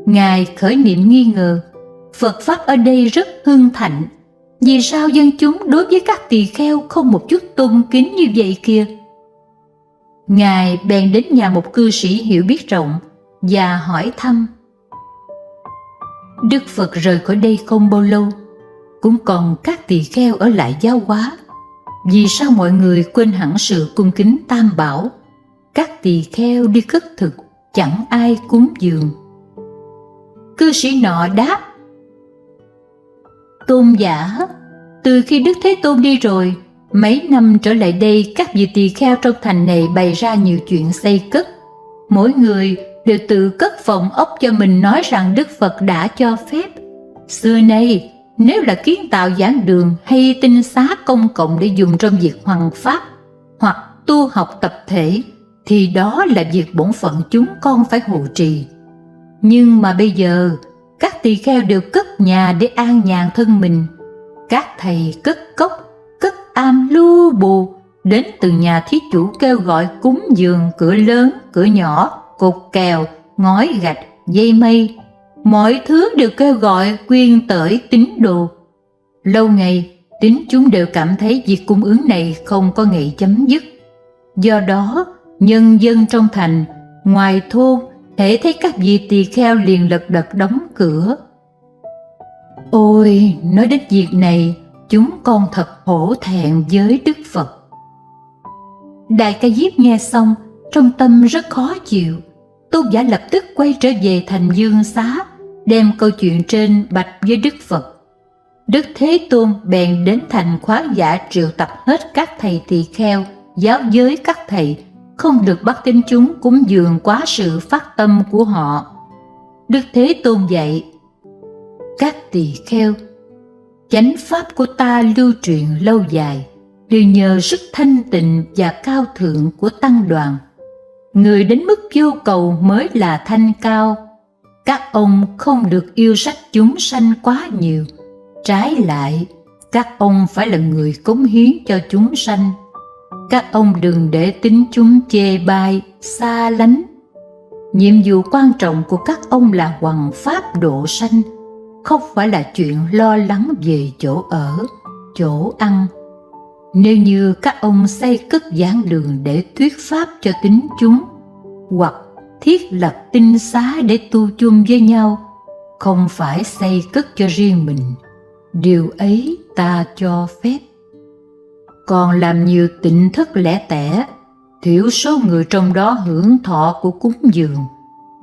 Ngài khởi niệm nghi ngờ, Phật Pháp ở đây rất hưng thạnh, vì sao dân chúng đối với các tỳ kheo không một chút tôn kính như vậy kia? Ngài bèn đến nhà một cư sĩ hiểu biết rộng và hỏi thăm. Đức Phật rời khỏi đây không bao lâu, cũng còn các tỳ kheo ở lại giáo hóa. Vì sao mọi người quên hẳn sự cung kính Tam Bảo? Các tỳ kheo đi khất thực, chẳng ai cúng dường. Cư sĩ nọ đáp: Tôn giả, từ khi Đức Thế Tôn đi rồi, mấy năm trở lại đây các vị tỳ kheo trong thành này bày ra nhiều chuyện xây cất. Mỗi người đều tự cất phòng ốc cho mình, nói rằng Đức Phật đã cho phép. Xưa nay, nếu là kiến tạo giảng đường hay tinh xá công cộng để dùng trong việc hoằng pháp hoặc tu học tập thể, thì đó là việc bổn phận chúng con phải hộ trì. Nhưng mà bây giờ, các tỳ kheo đều cất nhà để an nhàn thân mình. Các thầy cất cốc, cất am lưu bù, đến từng nhà thí chủ kêu gọi cúng dường cửa lớn, cửa nhỏ, cột kèo, ngói gạch, dây mây. Mọi thứ đều kêu gọi quyên tởi tín đồ. Lâu ngày, tín chúng đều cảm thấy việc cung ứng này không có ngày chấm dứt. Do đó, nhân dân trong thành, ngoài thôn, hễ thấy các vị tỳ kheo liền lật đật đóng cửa. Ôi, nói đến việc này, chúng con thật hổ thẹn với Đức Phật. Đại Ca Diếp nghe xong, trong tâm rất khó chịu. Tôn giả lập tức quay trở về thành Dương Xá, đem câu chuyện trên bạch với Đức Phật. Đức Thế Tôn bèn đến thành Khoáng Giả triệu tập hết các thầy tỳ kheo, giáo giới các thầy, không được bắt tín chúng cúng dường quá sự phát tâm của họ. Đức Thế Tôn dạy: các tỳ kheo, chánh pháp của ta lưu truyền lâu dài đều nhờ sức thanh tịnh và cao thượng của tăng đoàn. Người đến mức vô cầu mới là thanh cao. Các ông không được yêu sách chúng sanh quá nhiều, trái lại, các ông phải là người cống hiến cho chúng sanh. Các ông đừng để tín chúng chê bai, xa lánh. Nhiệm vụ quan trọng của các ông là hoằng pháp độ sanh, không phải là chuyện lo lắng về chỗ ở, chỗ ăn. Nếu như các ông xây cất giảng đường để thuyết pháp cho tín chúng, hoặc thiết lập tinh xá để tu chung với nhau, không phải xây cất cho riêng mình, điều ấy ta cho phép. Còn làm nhiều tịnh thất lẻ tẻ, thiểu số người trong đó hưởng thọ của cúng dường,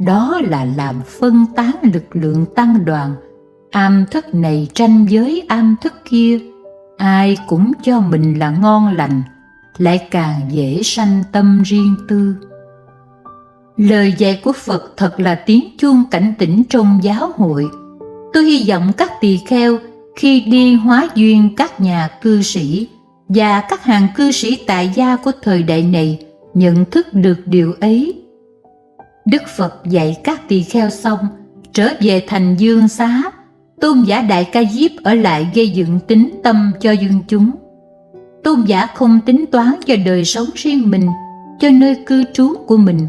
đó là làm phân tán lực lượng tăng đoàn. Am thất này tranh với am thất kia, ai cũng cho mình là ngon lành, lại càng dễ sanh tâm riêng tư. Lời dạy của Phật thật là tiếng chuông cảnh tỉnh trong giáo hội. Tôi hy vọng các tỳ kheo khi đi hóa duyên các nhà cư sĩ và các hàng cư sĩ tại gia của thời đại này nhận thức được điều ấy. Đức Phật dạy các tỳ kheo xong, trở về thành Dương Xá, Tôn giả Đại Ca Diếp ở lại gây dựng tín tâm cho dân chúng. Tôn giả không tính toán cho đời sống riêng mình, cho nơi cư trú của mình,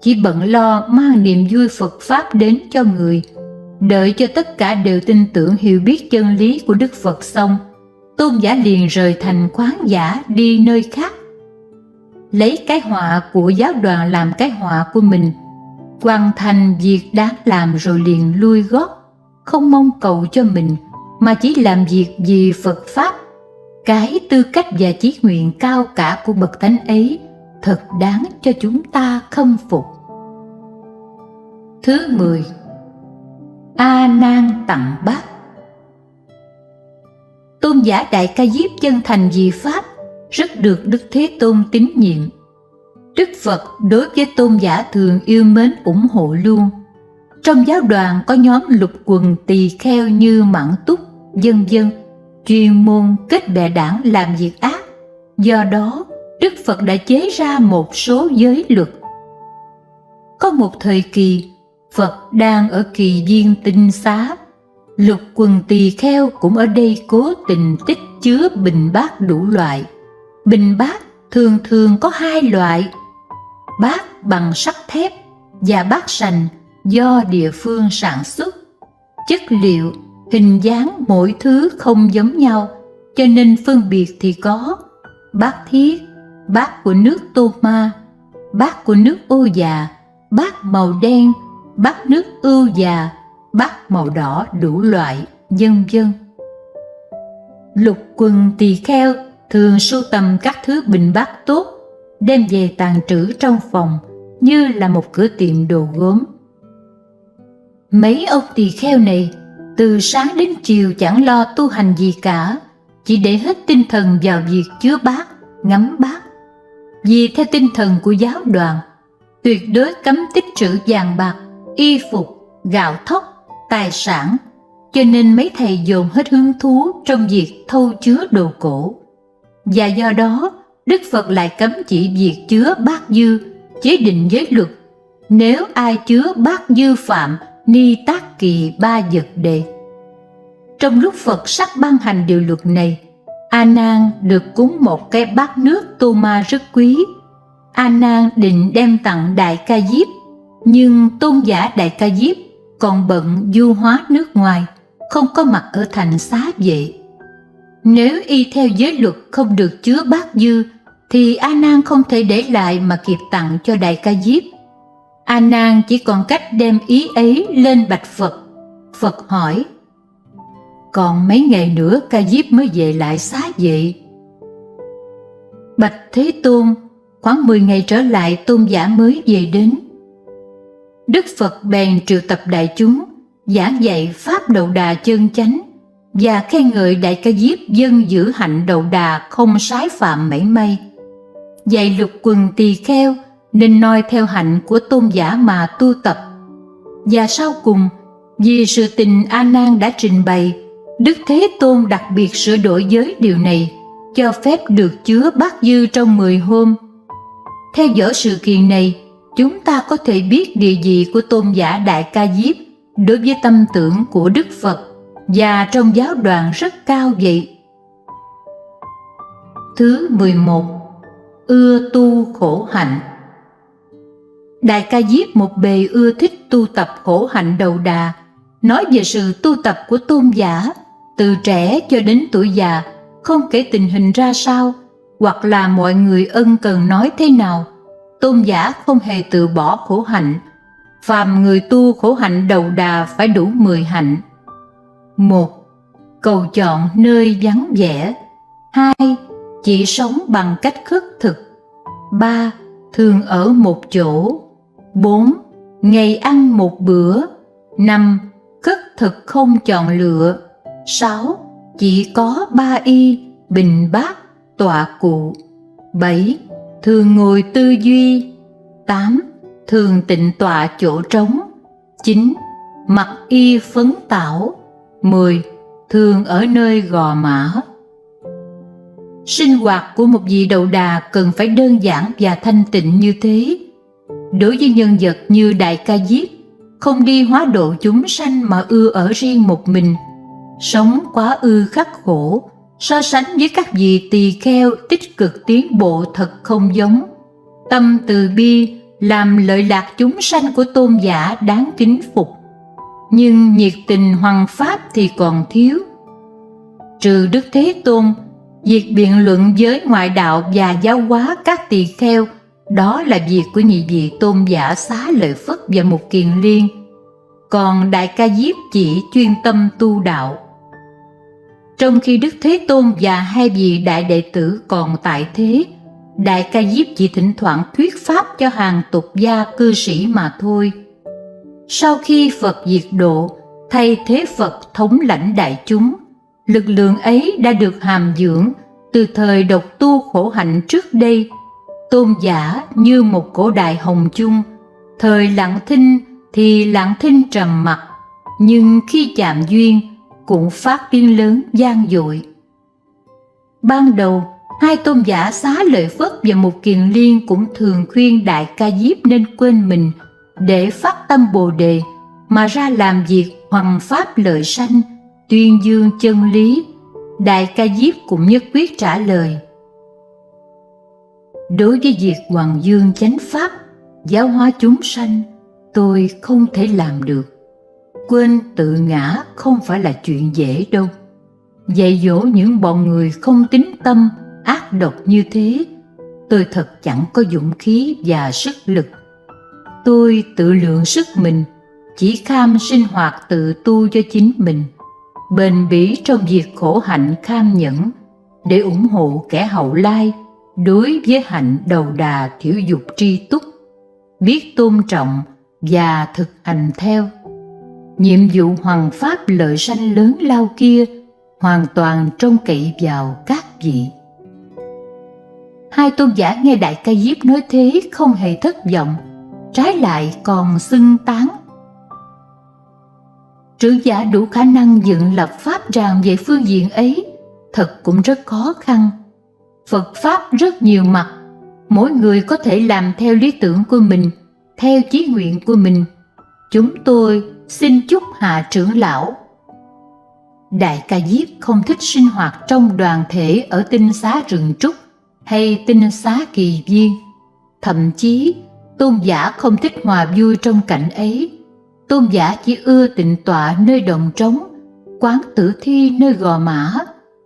chỉ bận lo mang niềm vui Phật Pháp đến cho người. Đợi cho tất cả đều tin tưởng hiểu biết chân lý của Đức Phật xong, Tôn giả liền rời thành Khoáng Giả đi nơi khác. Lấy cái họa của giáo đoàn làm cái họa của mình, hoàn thành việc đáng làm rồi liền lui gót, không mong cầu cho mình, mà chỉ làm việc vì Phật Pháp. Cái tư cách và chí nguyện cao cả của bậc thánh ấy thật đáng cho chúng ta khâm phục. Thứ 10. A Nan tặng bát. Tôn giả Đại Ca Diếp chân thành vì Pháp, rất được Đức Thế Tôn tín nhiệm. Đức Phật đối với tôn giả thường yêu mến ủng hộ luôn. Trong giáo đoàn có nhóm lục quần tỳ kheo như Mãn Túc, vân vân, chuyên môn kết bè đảng làm việc ác. Do đó, Đức Phật đã chế ra một số giới luật. Có một thời kỳ, Phật đang ở kỳ viên tinh xá. Lục quần tỳ kheo cũng ở đây cố tình tích chứa bình bát đủ loại. Bình bát thường thường có hai loại: bát bằng sắt thép và bát sành do địa phương sản xuất. Chất liệu, hình dáng mỗi thứ không giống nhau, cho nên phân biệt thì có bát thiết, bát của nước Tô Ma, bát của nước Ô Già, bát màu đen, bát nước Ưu Già, bát màu đỏ đủ loại, vân vân. Lục quần tỳ kheo thường sưu tầm các thứ bình bát tốt, đem về tàng trữ trong phòng như là một cửa tiệm đồ gốm. Mấy ông tỳ kheo này từ sáng đến chiều chẳng lo tu hành gì cả, chỉ để hết tinh thần vào việc chứa bát, ngắm bát. Vì theo tinh thần của giáo đoàn, tuyệt đối cấm tích trữ vàng bạc, y phục, gạo thóc, tài sản, cho nên mấy thầy dồn hết hứng thú trong việc thâu chứa đồ cổ. Và do đó, Đức Phật lại cấm chỉ việc chứa bát dư, chế định giới luật: nếu ai chứa bát dư phạm, ni tác kỳ ba vật đề. Trong lúc Phật sắp ban hành điều luật này, A Nan được cúng một cái bát nước Tô Ma rất quý. A Nan định đem tặng Đại Ca Diếp, nhưng tôn giả Đại Ca Diếp còn bận du hóa nước ngoài, không có mặt ở thành Xá Vệ. Nếu y theo giới luật không được chứa bát dư, thì A Nan không thể để lại mà kịp tặng cho Đại Ca Diếp. A Nan chỉ còn cách đem ý ấy lên bạch Phật. Phật hỏi: còn mấy ngày nữa Ca Diếp mới về lại Xá Vệ? Bạch Thế Tôn, khoảng 10 ngày trở lại tôn giả mới về đến. Đức Phật bèn triệu tập đại chúng, giảng dạy pháp đầu đà chân chánh và khen ngợi Đại Ca Diếp dân giữ hạnh đầu đà không sái phạm mảy may. Dạy lục quần tỳ kheo nên noi theo hạnh của tôn giả mà tu tập. Và sau cùng, vì sự tình A Nan đã trình bày, Đức Thế Tôn đặc biệt sửa đổi giới điều này, cho phép được chứa bát dư trong 10 hôm. Theo dõi sự kiện này, chúng ta có thể biết địa vị của tôn giả Đại Ca Diếp đối với tâm tưởng của Đức Phật và trong giáo đoàn rất cao vậy. Thứ 11. Ưa tu khổ hạnh. Đại Ca Diếp một bề ưa thích tu tập khổ hạnh đầu đà, nói về sự tu tập của tôn giả, từ trẻ cho đến tuổi già, không kể tình hình ra sao, hoặc là mọi người ân cần nói thế nào, tôn giả không hề từ bỏ khổ hạnh. Phàm người tu khổ hạnh đầu đà phải đủ 10 hạnh. 1. Cầu chọn nơi vắng vẻ. 2. Chỉ sống bằng cách khất thực. 3. Thường ở một chỗ. 4. Ngày ăn một bữa. 5. Khất thực không chọn lựa. 6. Chỉ có 3 y, bình bát, tọa cụ. 7. Thường ngồi tư duy. 8. Thường tịnh tọa chỗ trống. 9. Mặc y phấn tảo. 10. Thường ở nơi gò mã. Sinh hoạt của một vị đầu đà cần phải đơn giản và thanh tịnh như thế. Đối với nhân vật như Đại Ca Diếp, không đi hóa độ chúng sanh mà ưa ở riêng một mình, sống quá ư khắc khổ, so sánh với các vị tỳ kheo tích cực tiến bộ thật không giống. Tâm từ bi làm lợi lạc chúng sanh của tôn giả đáng kính phục, nhưng nhiệt tình hoằng pháp thì còn thiếu. Trừ Đức Thế Tôn, việc biện luận với ngoại đạo và giáo hóa các tỳ kheo, đó là việc của nhị vị tôn giả Xá Lợi Phất và Mục Kiền Liên. Còn Đại Ca Diếp chỉ chuyên tâm tu đạo. Trong khi Đức Thế Tôn và hai vị đại đệ tử còn tại thế, Đại Ca Diếp chỉ thỉnh thoảng thuyết pháp cho hàng tục gia cư sĩ mà thôi. Sau khi Phật diệt độ, thay thế Phật thống lãnh đại chúng, lực lượng ấy đã được hàm dưỡng từ thời độc tu khổ hạnh trước đây. Tôn giả như một cổ đại hồng chung, thời lặng thinh thì lặng thinh trầm mặc, nhưng khi chạm duyên cũng phát tiếng lớn vang dội. Ban đầu, hai tôn giả Xá Lợi Phất và Mục Kiền Liên cũng thường khuyên Đại Ca Diếp nên quên mình để phát tâm Bồ Đề mà ra làm việc hoằng pháp lợi sanh, tuyên dương chân lý. Đại Ca Diếp cũng nhất quyết trả lời: đối với việc hoằng dương chánh pháp, giáo hóa chúng sanh, tôi không thể làm được. Quên tự ngã không phải là chuyện dễ đâu. Dạy dỗ những bọn người không tín tâm, ác độc như thế, tôi thật chẳng có dũng khí và sức lực. Tôi tự lượng sức mình, chỉ kham sinh hoạt tự tu cho chính mình, bền bỉ trong việc khổ hạnh kham nhẫn, để ủng hộ kẻ hậu lai đối với hạnh đầu đà thiểu dục tri túc, biết tôn trọng và thực hành theo. Nhiệm vụ hoằng pháp lợi sanh lớn lao kia hoàn toàn trông cậy vào các vị. Hai tôn giả nghe Đại Ca Diếp nói thế không hề thất vọng, trái lại còn xưng tán. Trưởng giả đủ khả năng dựng lập pháp tràng về phương diện ấy thật cũng rất khó khăn. Phật pháp rất nhiều mặt, mỗi người có thể làm theo lý tưởng của mình, theo chí nguyện của mình. Chúng tôi xin chúc hạ trưởng lão. Đại Ca Diếp không thích sinh hoạt trong đoàn thể ở tinh xá rừng trúc hay tinh xá kỳ viên. Thậm chí, tôn giả không thích hòa vui trong cảnh ấy. Tôn giả chỉ ưa tịnh tọa nơi đồng trống, quán tử thi nơi gò mã,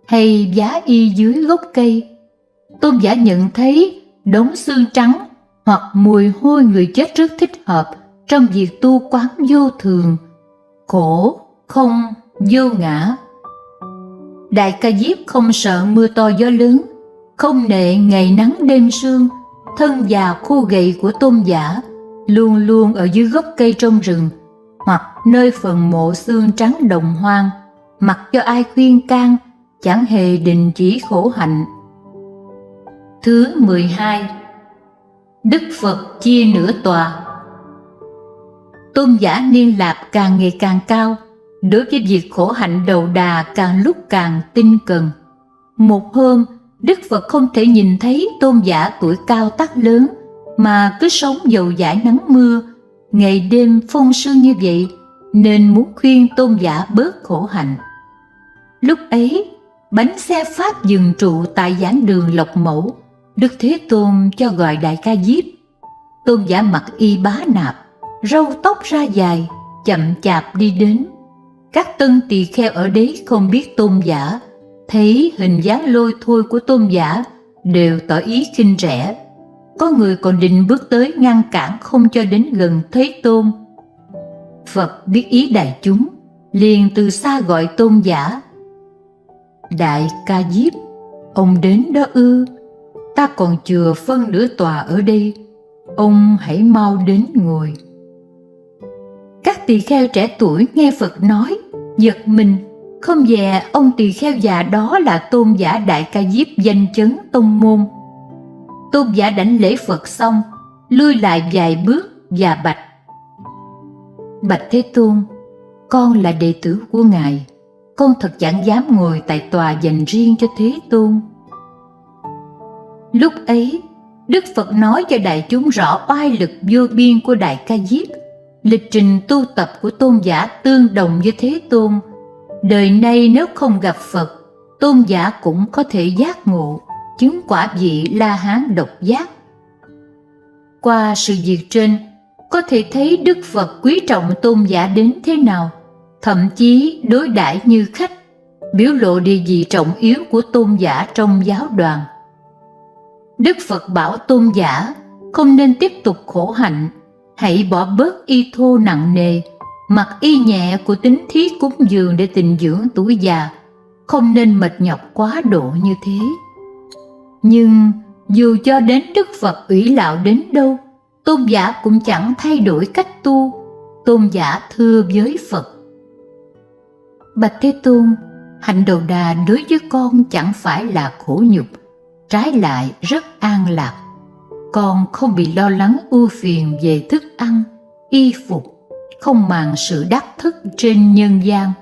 hay giá y dưới gốc cây. Tôn giả nhận thấy đống xương trắng hoặc mùi hôi người chết rất thích hợp trong việc tu quán vô thường, khổ, không, vô ngã. Đại Ca Diếp không sợ mưa to gió lớn, không nệ ngày nắng đêm sương. Thân già khô gầy của tôn giả luôn luôn ở dưới gốc cây trong rừng, hoặc nơi phần mộ xương trắng đồng hoang, mặc cho ai khuyên can, chẳng hề đình chỉ khổ hạnh. Thứ 12. Đức Phật chia nửa tòa. Tôn giả Niên Lạp càng ngày càng cao, đối với việc khổ hạnh đầu đà càng lúc càng tinh cần. Một hôm, Đức Phật không thể nhìn thấy tôn giả tuổi cao tác lớn mà cứ sống dầu dãi nắng mưa, ngày đêm phong sương như vậy, nên muốn khuyên tôn giả bớt khổ hạnh. Lúc ấy, bánh xe Pháp dừng trụ tại giảng đường Lộc Mẫu. Đức Thế Tôn cho gọi Đại Ca Diếp. Tôn giả mặc y bá nạp, râu tóc ra dài, chậm chạp đi đến. Các tân tỳ kheo ở đấy không biết tôn giả, thấy hình dáng lôi thôi của tôn giả đều tỏ ý khinh rẻ. Có người còn định bước tới ngăn cản không cho đến gần Thế Tôn. Phật biết ý đại chúng, liền từ xa gọi tôn giả: Đại Ca Diếp, ông đến đó ư? Ta còn chừa phân nửa tòa ở đây, ông hãy mau đến ngồi. Các tỳ kheo trẻ tuổi nghe Phật nói, giật mình, không dè ông tỳ kheo già đó là tôn giả Đại Ca Diếp danh chấn tông môn. Tôn giả đảnh lễ Phật xong, lui lại vài bước và bạch: Bạch Thế Tôn, con là đệ tử của Ngài, con thật chẳng dám ngồi tại tòa dành riêng cho Thế Tôn. Lúc ấy, Đức Phật nói cho đại chúng rõ oai lực vô biên của Đại Ca Diếp. Lịch trình tu tập của tôn giả tương đồng với Thế Tôn. Đời nay nếu không gặp Phật, tôn giả cũng có thể giác ngộ, chứng quả vị La Hán độc giác. Qua sự việc trên, có thể thấy Đức Phật quý trọng tôn giả đến thế nào, thậm chí đối đãi như khách, biểu lộ địa vị trọng yếu của tôn giả trong giáo đoàn. Đức Phật bảo tôn giả không nên tiếp tục khổ hạnh, hãy bỏ bớt y thô nặng nề, mặc y nhẹ của tín thí cúng dường để tịnh dưỡng tuổi già, không nên mệt nhọc quá độ như thế. Nhưng dù cho đến Đức Phật ủy lạo đến đâu, tôn giả cũng chẳng thay đổi cách tu. Tôn giả thưa với Phật: Bạch Thế Tôn, hạnh đầu đà đối với con chẳng phải là khổ nhục, trái lại rất an lạc. Con không bị lo lắng ưu phiền về thức ăn, y phục, không màng sự đắc thức trên nhân gian.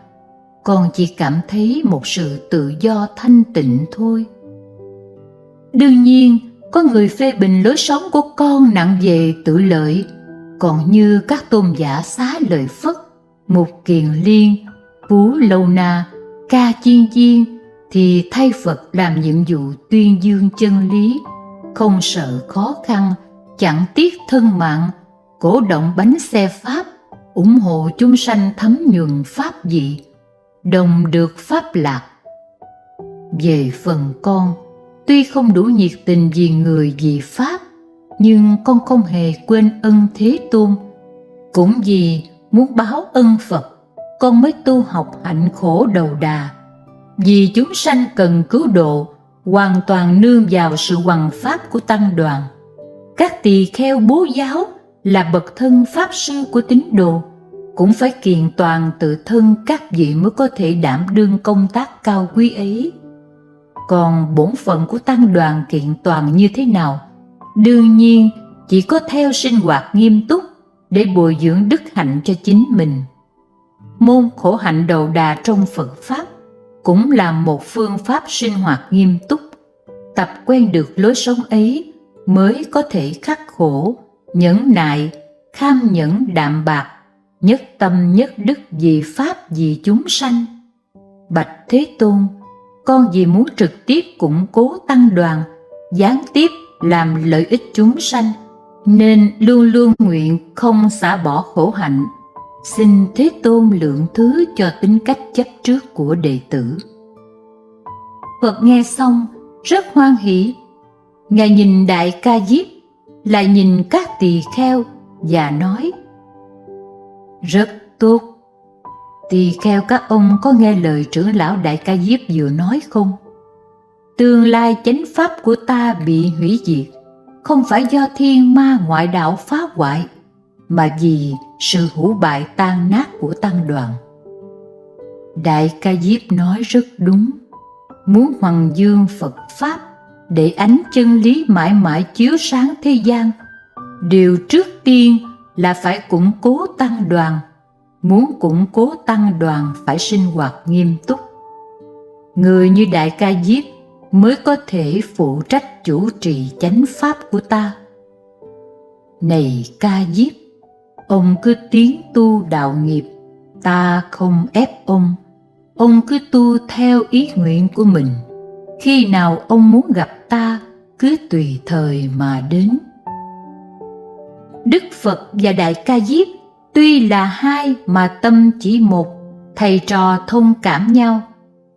Con chỉ cảm thấy một sự tự do thanh tịnh thôi. Đương nhiên, có người phê bình lối sống của con nặng về tự lợi, còn như các tôn giả Xá Lợi Phất, Mục Kiền Liên, Phú Lâu Na, Ca Chiên Chiên thì thay Phật làm nhiệm vụ tuyên dương chân lý, không sợ khó khăn, chẳng tiếc thân mạng, cổ động bánh xe Pháp, ủng hộ chúng sanh thấm nhuần Pháp vị, đồng được Pháp lạc. Về phần con, tuy không đủ nhiệt tình vì người vì Pháp, nhưng con không hề quên ân Thế Tôn. Cũng vì muốn báo ân Phật, con mới tu học hạnh khổ đầu đà. Vì chúng sanh cần cứu độ, hoàn toàn nương vào sự hoằng pháp của tăng đoàn. Các tỳ kheo bố giáo là bậc thân pháp sư của tín đồ, cũng phải kiền toàn tự thân các vị mới có thể đảm đương công tác cao quý ấy. Còn bổn phận của tăng đoàn kiện toàn như thế nào? Đương nhiên chỉ có theo sinh hoạt nghiêm túc để bồi dưỡng đức hạnh cho chính mình. Môn khổ hạnh đầu đà trong Phật Pháp cũng là một phương pháp sinh hoạt nghiêm túc. Tập quen được lối sống ấy mới có thể khắc khổ, nhẫn nại, kham nhẫn đạm bạc, nhất tâm nhất đức vì Pháp vì chúng sanh. Bạch Thế Tôn, con vì muốn trực tiếp củng cố tăng đoàn, gián tiếp làm lợi ích chúng sanh, nên luôn luôn nguyện không xả bỏ khổ hạnh. Xin Thế Tôn lượng thứ cho tính cách chấp trước của đệ tử. Phật nghe xong rất hoan hỷ. Ngài nhìn Đại Ca Diếp, lại nhìn các tỳ kheo và nói: Rất tốt. Tỳ kheo các ông có nghe lời trưởng lão Đại Ca Diếp vừa nói không? Tương lai chánh pháp của ta bị hủy diệt, không phải do thiên ma ngoại đạo phá hoại, mà vì sự hủ bại tan nát của tăng đoàn. Đại Ca Diếp nói rất đúng. Muốn hoằng dương Phật Pháp để ánh chân lý mãi mãi chiếu sáng thế gian, điều trước tiên là phải củng cố tăng đoàn. Muốn củng cố tăng đoàn phải sinh hoạt nghiêm túc. Người như Đại Ca Diếp mới có thể phụ trách chủ trì chánh pháp của ta. Này Ca Diếp, ông cứ tiến tu đạo nghiệp, ta không ép ông. Ông cứ tu theo ý nguyện của mình. Khi nào ông muốn gặp ta, cứ tùy thời mà đến. Đức Phật và Đại Ca Diếp tuy là hai mà tâm chỉ một, thầy trò thông cảm nhau.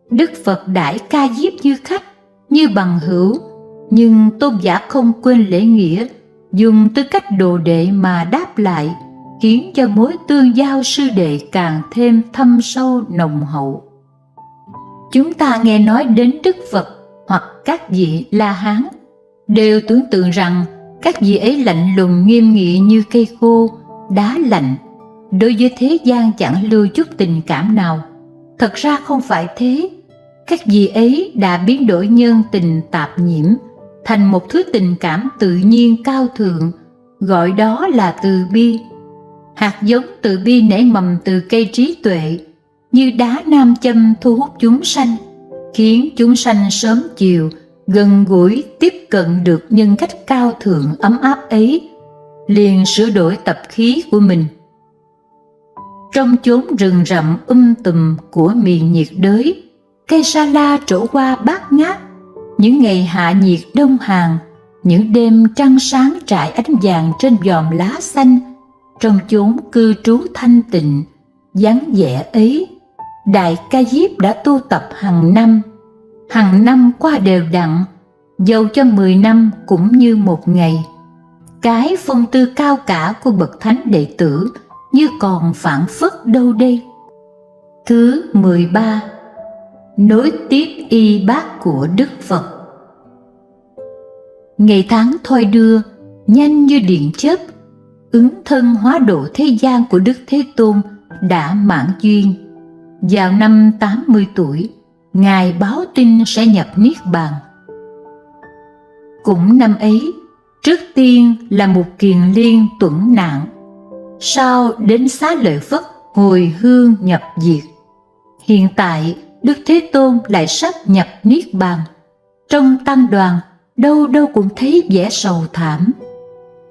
Đức Phật đãi Ca Diếp như khách, như bằng hữu, nhưng tôn giả không quên lễ nghĩa, dùng tư cách đồ đệ mà đáp lại, khiến cho mối tương giao sư đệ càng thêm thâm sâu nồng hậu. Chúng ta nghe nói đến Đức Phật hoặc các vị La Hán, đều tưởng tượng rằng các vị ấy lạnh lùng nghiêm nghị như cây khô, đá lạnh, đối với thế gian chẳng lưu chút tình cảm nào. Thật ra không phải thế. Các vị ấy đã biến đổi nhân tình tạp nhiễm thành một thứ tình cảm tự nhiên cao thượng, gọi đó là từ bi. Hạt giống từ bi nảy mầm từ cây trí tuệ, như đá nam châm thu hút chúng sanh, khiến chúng sanh sớm chiều gần gũi tiếp cận được nhân cách cao thượng ấm áp ấy, liền sửa đổi tập khí của mình. Trong chốn rừng rậm tùm của miền nhiệt đới, cây sa la trổ qua bát ngát, những ngày hạ nhiệt đông hàng, những đêm trăng sáng trải ánh vàng trên vòm lá xanh, trong chốn cư trú thanh tịnh, vắng vẻ ấy, Đại Ca Diếp đã tu tập hàng năm qua đều đặn, dầu cho 10 năm cũng như một ngày. Cái phong tư cao cả của bậc thánh đệ tử như còn phảng phất đâu đây. Thứ 13. Nối tiếp y bát của Đức Phật. Ngày tháng thoi đưa, nhanh như điện chớp, ứng thân hóa độ thế gian của Đức Thế Tôn đã mãn duyên. Vào năm 80 tuổi, Ngài báo tin sẽ nhập Niết Bàn. Cũng năm ấy, trước tiên là một kiền liên tuẫn nạn, sau đến Xá Lợi Phất hồi hương nhập diệt. Hiện tại, Đức Thế Tôn lại sắp nhập Niết Bàn. Trong tăng đoàn, đâu đâu cũng thấy vẻ sầu thảm.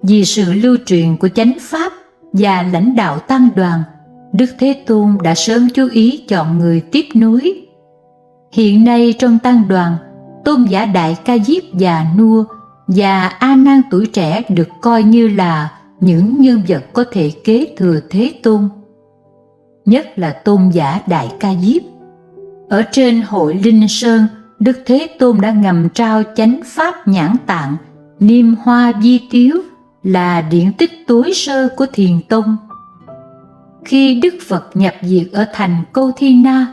Vì sự lưu truyền của chánh pháp và lãnh đạo tăng đoàn, Đức Thế Tôn đã sớm chú ý chọn người tiếp nối. Hiện nay trong tăng đoàn, tôn giả Đại Ca Diếp già nua và A Nan tuổi trẻ được coi như là những nhân vật có thể kế thừa Thế Tôn. Nhất là tôn giả Đại Ca Diếp. Ở trên hội Linh Sơn, Đức Thế Tôn đã ngầm trao chánh pháp nhãn tạng, niêm hoa vi tiếu, là điển tích tối sơ của Thiền Tông. Khi Đức Phật nhập diệt ở thành Câu Thi Na,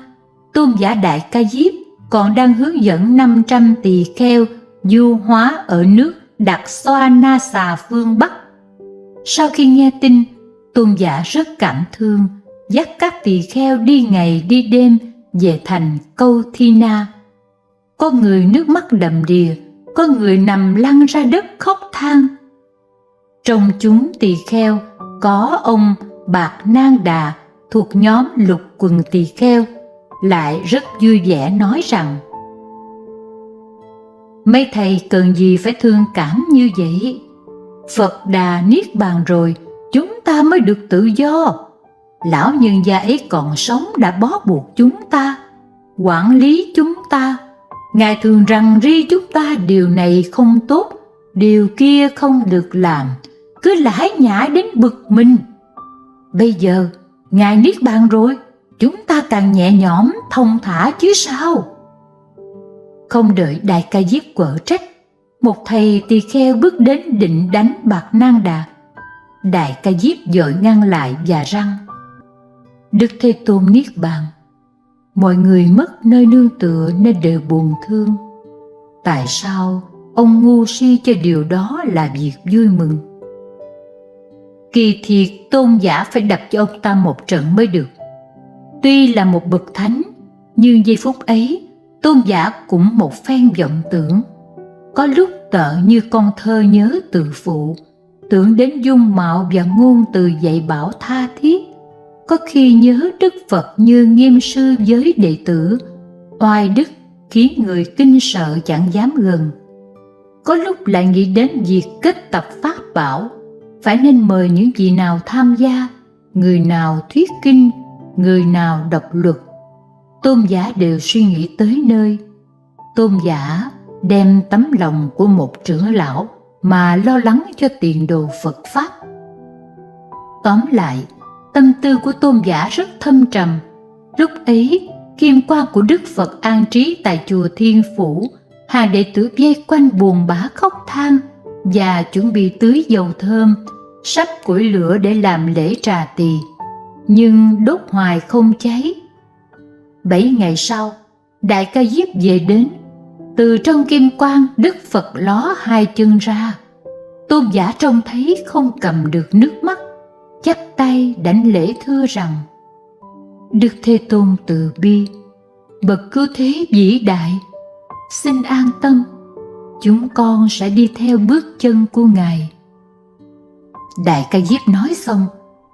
tôn giả Đại Ca Diếp còn đang hướng dẫn 500 tỳ kheo du hóa ở nước Đặc Xoa Na Xà phương Bắc. Sau khi nghe tin, tôn giả rất cảm thương, dắt các tỳ kheo đi ngày đi đêm về thành Câu Thi Na. Có người nước mắt đầm đìa, có người nằm lăn ra đất khóc than. Trong chúng tỳ kheo có ông Bạc Nang Đà thuộc nhóm Lục Quần Tỳ Kheo, lại rất vui vẻ nói rằng: mấy thầy cần gì phải thương cảm như vậy? Phật Đà Niết Bàn rồi, chúng ta mới được tự do. Lão nhân gia ấy còn sống đã bó buộc chúng ta, quản lý chúng ta. Ngài thường rằng ri chúng ta điều này không tốt, điều kia không được làm, cứ lải nhải đến bực mình. Bây giờ Ngài Niết Bàn rồi, chúng ta càng nhẹ nhõm thông thả chứ sao? Không đợi Đại Ca Diếp quở trách, một thầy tỳ kheo bước đến định đánh Bạc Nang Đà. Đại Ca Diếp vội ngăn lại và răn: Đức Thế Tôn Niết Bàn, mọi người mất nơi nương tựa nên đều buồn thương. Tại sao ông ngu si cho điều đó là việc vui mừng? Kỳ thiệt Tôn giả phải đập cho ông ta một trận mới được. Tuy là một bậc thánh, nhưng giây phút ấy Tôn giả cũng một phen vọng tưởng. Có lúc tợ như con thơ nhớ từ phụ, tưởng đến dung mạo và ngôn từ dạy bảo tha thiết. Có khi nhớ Đức Phật như nghiêm sư với đệ tử, oai đức khiến người kinh sợ chẳng dám gần. Có lúc lại nghĩ đến việc kết tập pháp bảo, phải nên mời những vị nào tham gia, người nào thuyết kinh, người nào đọc luật. Tôn giả đều suy nghĩ tới nơi. Tôn giả đem tấm lòng của một trưởng lão mà lo lắng cho tiền đồ Phật Pháp. Tóm lại, tâm tư của Tôn giả rất thâm trầm. Lúc ấy, kim quan của Đức Phật an trí tại chùa Thiên Phủ, hàng đệ tử vây quanh buồn bã khóc than và chuẩn bị tưới dầu thơm, sắp củi lửa để làm lễ trà tỳ, nhưng đốt hoài không cháy. 7 ngày sau, Đại Ca Diếp về đến. Từ trong kim quan, Đức Phật ló 2 chân ra. Tôn giả trông thấy không cầm được nước mắt, chắp tay đảnh lễ thưa rằng: Đức Thế Tôn từ bi, bậc cứu thế vĩ đại, xin an tâm, chúng con sẽ đi theo bước chân của Ngài. Đại Ca Diếp nói xong,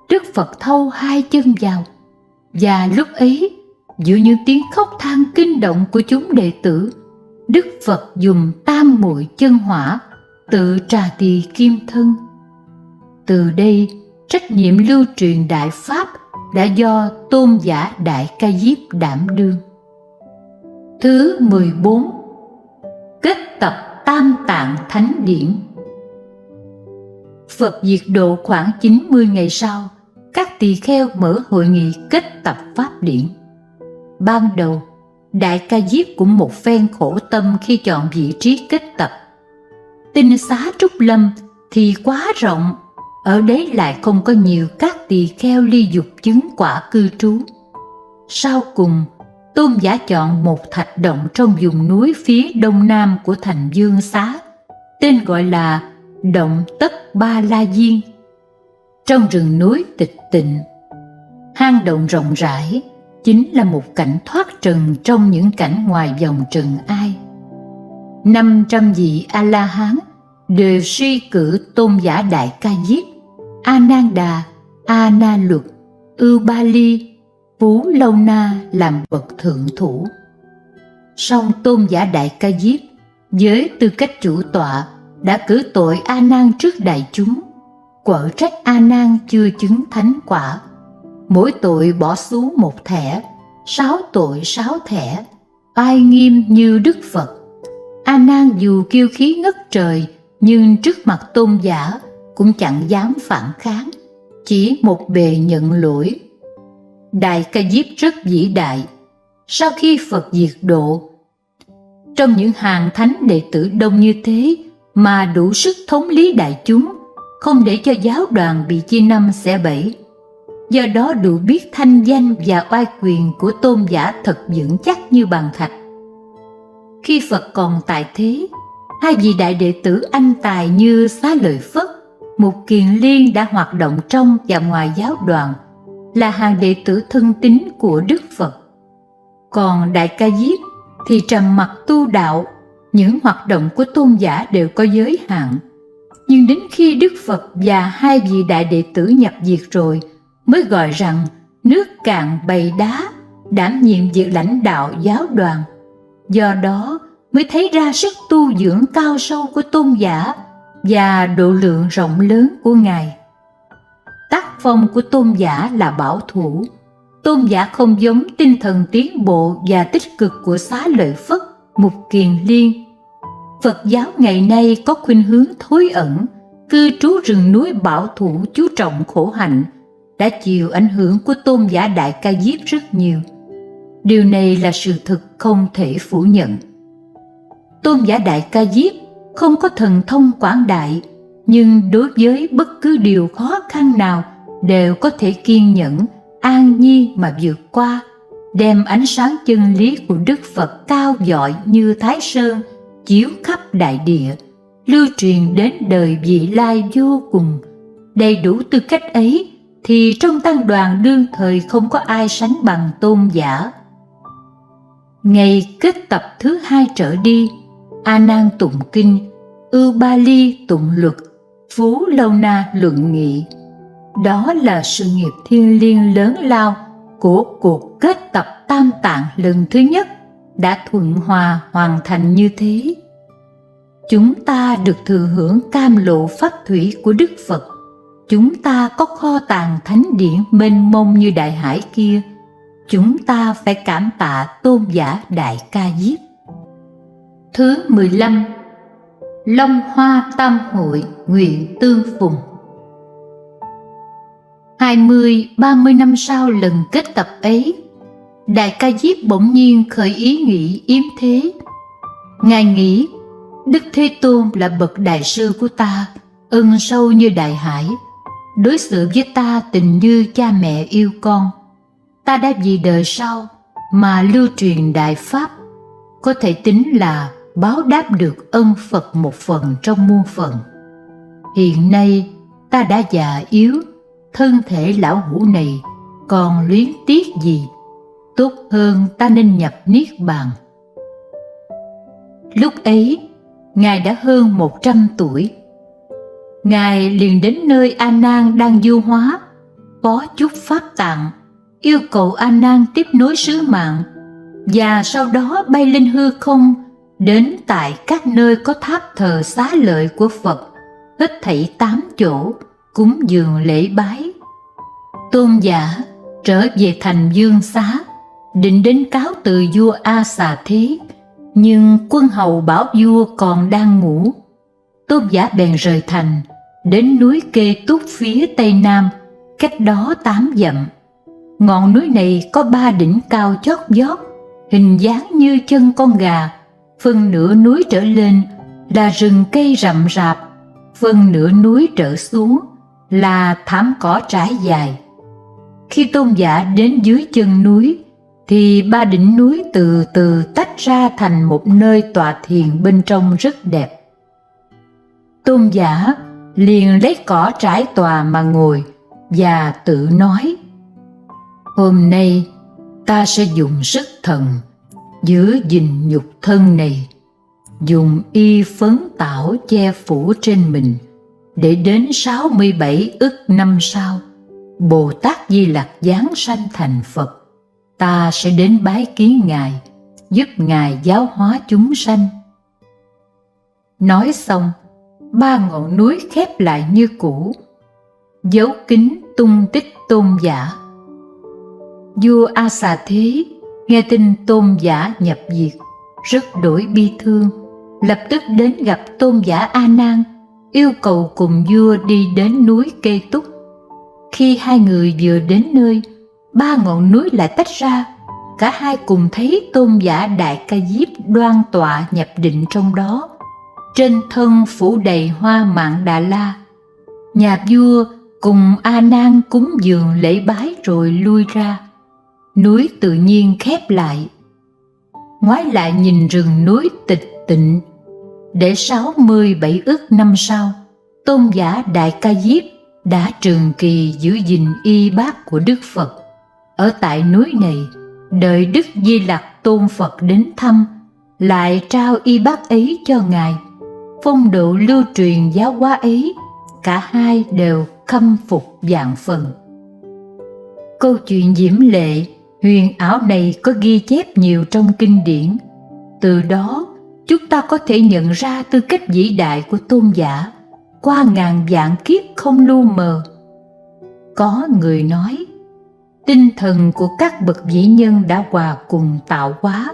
Đức Phật thâu 2 chân vào, và lúc ấy, giữa những tiếng khóc than kinh động của chúng đệ tử, Đức Phật dùng tam muội chân hỏa tự trà tỳ kim thân. Từ đây, trách nhiệm lưu truyền Đại Pháp đã do Tôn giả Đại Ca Diếp đảm đương. Thứ 14. Kết tập Tam Tạng Thánh Điển. Phật diệt độ khoảng 90 ngày sau, các tỳ kheo mở hội nghị kết tập Pháp Điển. Ban đầu, Đại Ca Diếp cũng một phen khổ tâm khi chọn vị trí kết tập. Tinh xá Trúc Lâm thì quá rộng, ở đấy lại không có nhiều các tỳ kheo ly dục chứng quả cư trú. Sau cùng, Tôn giả chọn một thạch động trong vùng núi phía đông nam của thành Dương Xá, tên gọi là Động Tất Ba La Diên. Trong rừng núi tịch tịnh, hang động rộng rãi chính là một cảnh thoát trần trong những cảnh ngoài vòng trần ai. 500 vị A-la-hán đều suy cử Tôn giả Đại Ca Diếp, A Nan Đà, A Na Luật, Ưu Ba Ly, Phú Lâu Na làm bậc thượng thủ. Song Tôn giả Đại Ca Diếp với tư cách chủ tọa đã cử tội A Nan trước đại chúng, quở trách A Nan chưa chứng thánh quả, mỗi tội bỏ xuống một thẻ, 6 tội 6 thẻ, oai nghiêm như Đức Phật. A Nan dù kiêu khí ngất trời, nhưng trước mặt Tôn giả cũng chẳng dám phản kháng, chỉ một bề nhận lỗi. Đại Ca Diếp rất vĩ đại. Sau khi Phật diệt độ, trong những hàng thánh đệ tử đông như thế mà đủ sức thống lý đại chúng, không để cho giáo đoàn bị chia năm xẻ bảy. Do đó đủ biết thanh danh và oai quyền của Tôn giả thật vững chắc như bàn thạch. Khi Phật còn tại thế, 2 vị đại đệ tử anh tài như Xá Lợi Phất, Mục Kiền Liên đã hoạt động trong và ngoài giáo đoàn, là hàng đệ tử thân tín của Đức Phật. Còn Đại Ca Diếp thì trầm mặc tu đạo, những hoạt động của Tôn giả đều có giới hạn. Nhưng đến khi Đức Phật và 2 vị đại đệ tử nhập diệt rồi, mới gọi rằng nước cạn bày đá, đảm nhiệm việc lãnh đạo giáo đoàn. Do đó mới thấy ra sức tu dưỡng cao sâu của Tôn giả và độ lượng rộng lớn của Ngài. Tác phong của Tôn giả là bảo thủ. Tôn giả không giống tinh thần tiến bộ và tích cực của Xá Lợi Phất, Mục Kiền Liên. Phật giáo ngày nay có khuynh hướng thối ẩn, cư trú rừng núi bảo thủ chú trọng khổ hạnh, đã chịu ảnh hưởng của Tôn giả Đại Ca Diếp rất nhiều. Điều này là sự thực không thể phủ nhận. Tôn giả Đại Ca Diếp không có thần thông quảng đại, nhưng đối với bất cứ điều khó khăn nào đều có thể kiên nhẫn, an nhiên mà vượt qua, đem ánh sáng chân lý của Đức Phật cao vọi như Thái Sơn chiếu khắp đại địa, lưu truyền đến đời vị lai vô cùng, Đầy đủ tư cách ấy thì trong tăng đoàn đương thời không có ai sánh bằng Tôn Giả. Ngày kết tập thứ 2 trở đi, A Nan tụng kinh, Ưu Ba Ly tụng luật, Phú Lâu Na luận nghị. Đó là sự nghiệp thiêng liêng lớn lao của cuộc kết tập Tam Tạng lần thứ nhất đã thuận hòa hoàn thành như thế. Chúng ta được thừa hưởng cam lộ pháp thủy của Đức Phật. Chúng ta có kho tàng thánh điển mênh mông như đại hải kia. Chúng ta phải cảm tạ Tôn Giả Đại Ca Diếp. Thứ 15. Long Hoa Tam Hội nguyện tương phùng. 20-30 năm sau lần kết tập ấy, Đại Ca Diếp bỗng nhiên khởi ý nghĩ yếm thế. Ngài nghĩ, Đức Thế Tôn là bậc đại sư của ta, ân sâu như đại hải, đối xử với ta tình như cha mẹ yêu con. Ta đã vì đời sau mà lưu truyền đại pháp, có thể tính là báo đáp được ân Phật một phần trong muôn phần. Hiện nay ta đã già yếu, thân thể lão hủ này còn luyến tiếc gì, tốt hơn ta nên nhập niết bàn. Lúc ấy Ngài đã hơn 100 tuổi. Ngài liền đến nơi A Nan đang du hóa, có chút pháp tạng, yêu cầu A Nan tiếp nối sứ mạng, và sau đó bay lên hư không, đến tại các nơi có tháp thờ xá lợi của Phật, hết thảy 8 chỗ, cúng dường lễ bái. Tôn Giả trở về thành Dương Xá, định đến cáo từ vua A Xà Thế, nhưng quân hầu bảo vua còn đang ngủ. Tôn Giả bèn rời thành, đến núi Kê Túc phía tây nam, cách đó 8 dặm. Ngọn núi này có 3 đỉnh cao chót vót, hình dáng như chân con gà. Phân nửa núi trở lên là rừng cây rậm rạp, phân nửa núi trở xuống là thảm cỏ trải dài. Khi Tôn Giả đến dưới chân núi, thì 3 đỉnh núi từ từ tách ra thành một nơi tọa thiền bên trong rất đẹp. Tôn Giả liền lấy cỏ trải tòa mà ngồi và tự nói: hôm nay ta sẽ dùng sức thần giữ gìn nhục thân này, dùng y phấn tảo che phủ trên mình, để đến 67 ức năm sau, Bồ Tát Di Lặc giáng sanh thành Phật, ta sẽ đến bái kiến Ngài, giúp Ngài giáo hóa chúng sanh. Nói xong, 3 ngọn núi khép lại như cũ, dấu kín tung tích Tôn Giả. Vua A Xà Thế nghe tin Tôn Giả nhập diệt, rất đổi bi thương, lập tức đến gặp Tôn Giả A Nan, yêu cầu cùng vua đi đến núi Kê Túc. Khi hai người vừa đến nơi, 3 ngọn núi lại tách ra, cả hai cùng thấy Tôn Giả Đại Ca Diếp đoan tọa nhập định trong đó, trên thân phủ đầy hoa mạn Đà La. Nhà vua cùng A Nan cúng dường lễ bái rồi lui ra, núi tự nhiên khép lại. Ngoái lại nhìn rừng núi tịch tịnh, để 67 ức năm sau, Tôn Giả Đại Ca Diếp đã trường kỳ giữ gìn y bát của Đức Phật. Ở tại núi này, đợi Đức Di Lặc Tôn Phật đến thăm, lại trao y bát ấy cho Ngài. Phong độ lưu truyền giáo hóa ấy, cả hai đều khâm phục vạn phần. Câu chuyện diễm lệ, huyền ảo này có ghi chép nhiều trong kinh điển. Từ đó, chúng ta có thể nhận ra tư cách vĩ đại của Tôn Giả qua ngàn vạn kiếp không lu mờ. Có người nói, tinh thần của các bậc vĩ nhân đã hòa cùng tạo hóa,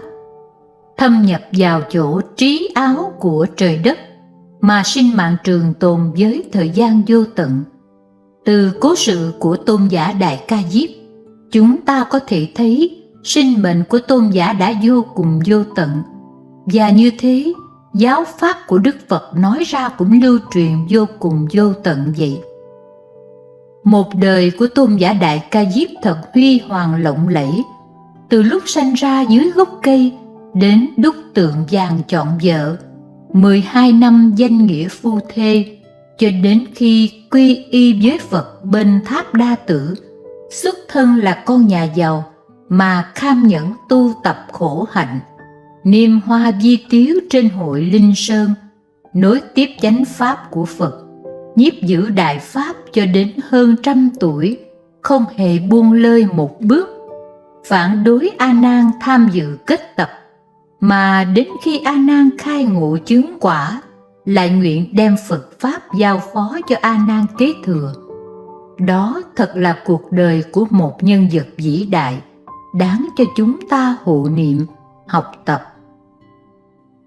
thâm nhập vào chỗ trí áo của trời đất, mà sinh mạng trường tồn với thời gian vô tận. Từ cố sự của Tôn Giả Đại Ca Diếp, chúng ta có thể thấy sinh mệnh của Tôn Giả đã vô cùng vô tận, và như thế, giáo pháp của Đức Phật nói ra cũng lưu truyền vô cùng vô tận vậy. Một đời của Tôn Giả Đại Ca Diếp thật huy hoàng lộng lẫy, từ lúc sanh ra dưới gốc cây đến đúc tượng vàng chọn vợ, 12 năm danh nghĩa phu thê, cho đến khi quy y với Phật bên tháp Đa Tử, xuất thân là con nhà giàu mà kham nhẫn tu tập khổ hạnh, niêm hoa vi tiếu trên hội Linh Sơn, nối tiếp chánh pháp của Phật, nhiếp giữ đại pháp cho đến hơn 100 tuổi, không hề buông lơi một bước, phản đối A Nan tham dự kết tập, mà đến khi A Nan khai ngộ chứng quả, lại nguyện đem Phật pháp giao phó cho A Nan kế thừa. Đó thật là cuộc đời của một nhân vật vĩ đại, đáng cho chúng ta hộ niệm, học tập.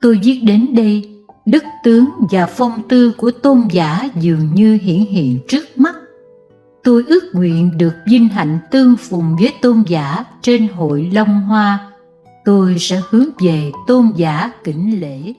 Tôi viết đến đây, đức tướng và phong tư của tôn giả dường như hiển hiện trước mắt. Tôi ước nguyện được vinh hạnh tương phùng với tôn giả trên hội Long Hoa. Tôi sẽ hướng về tôn giả kính lễ.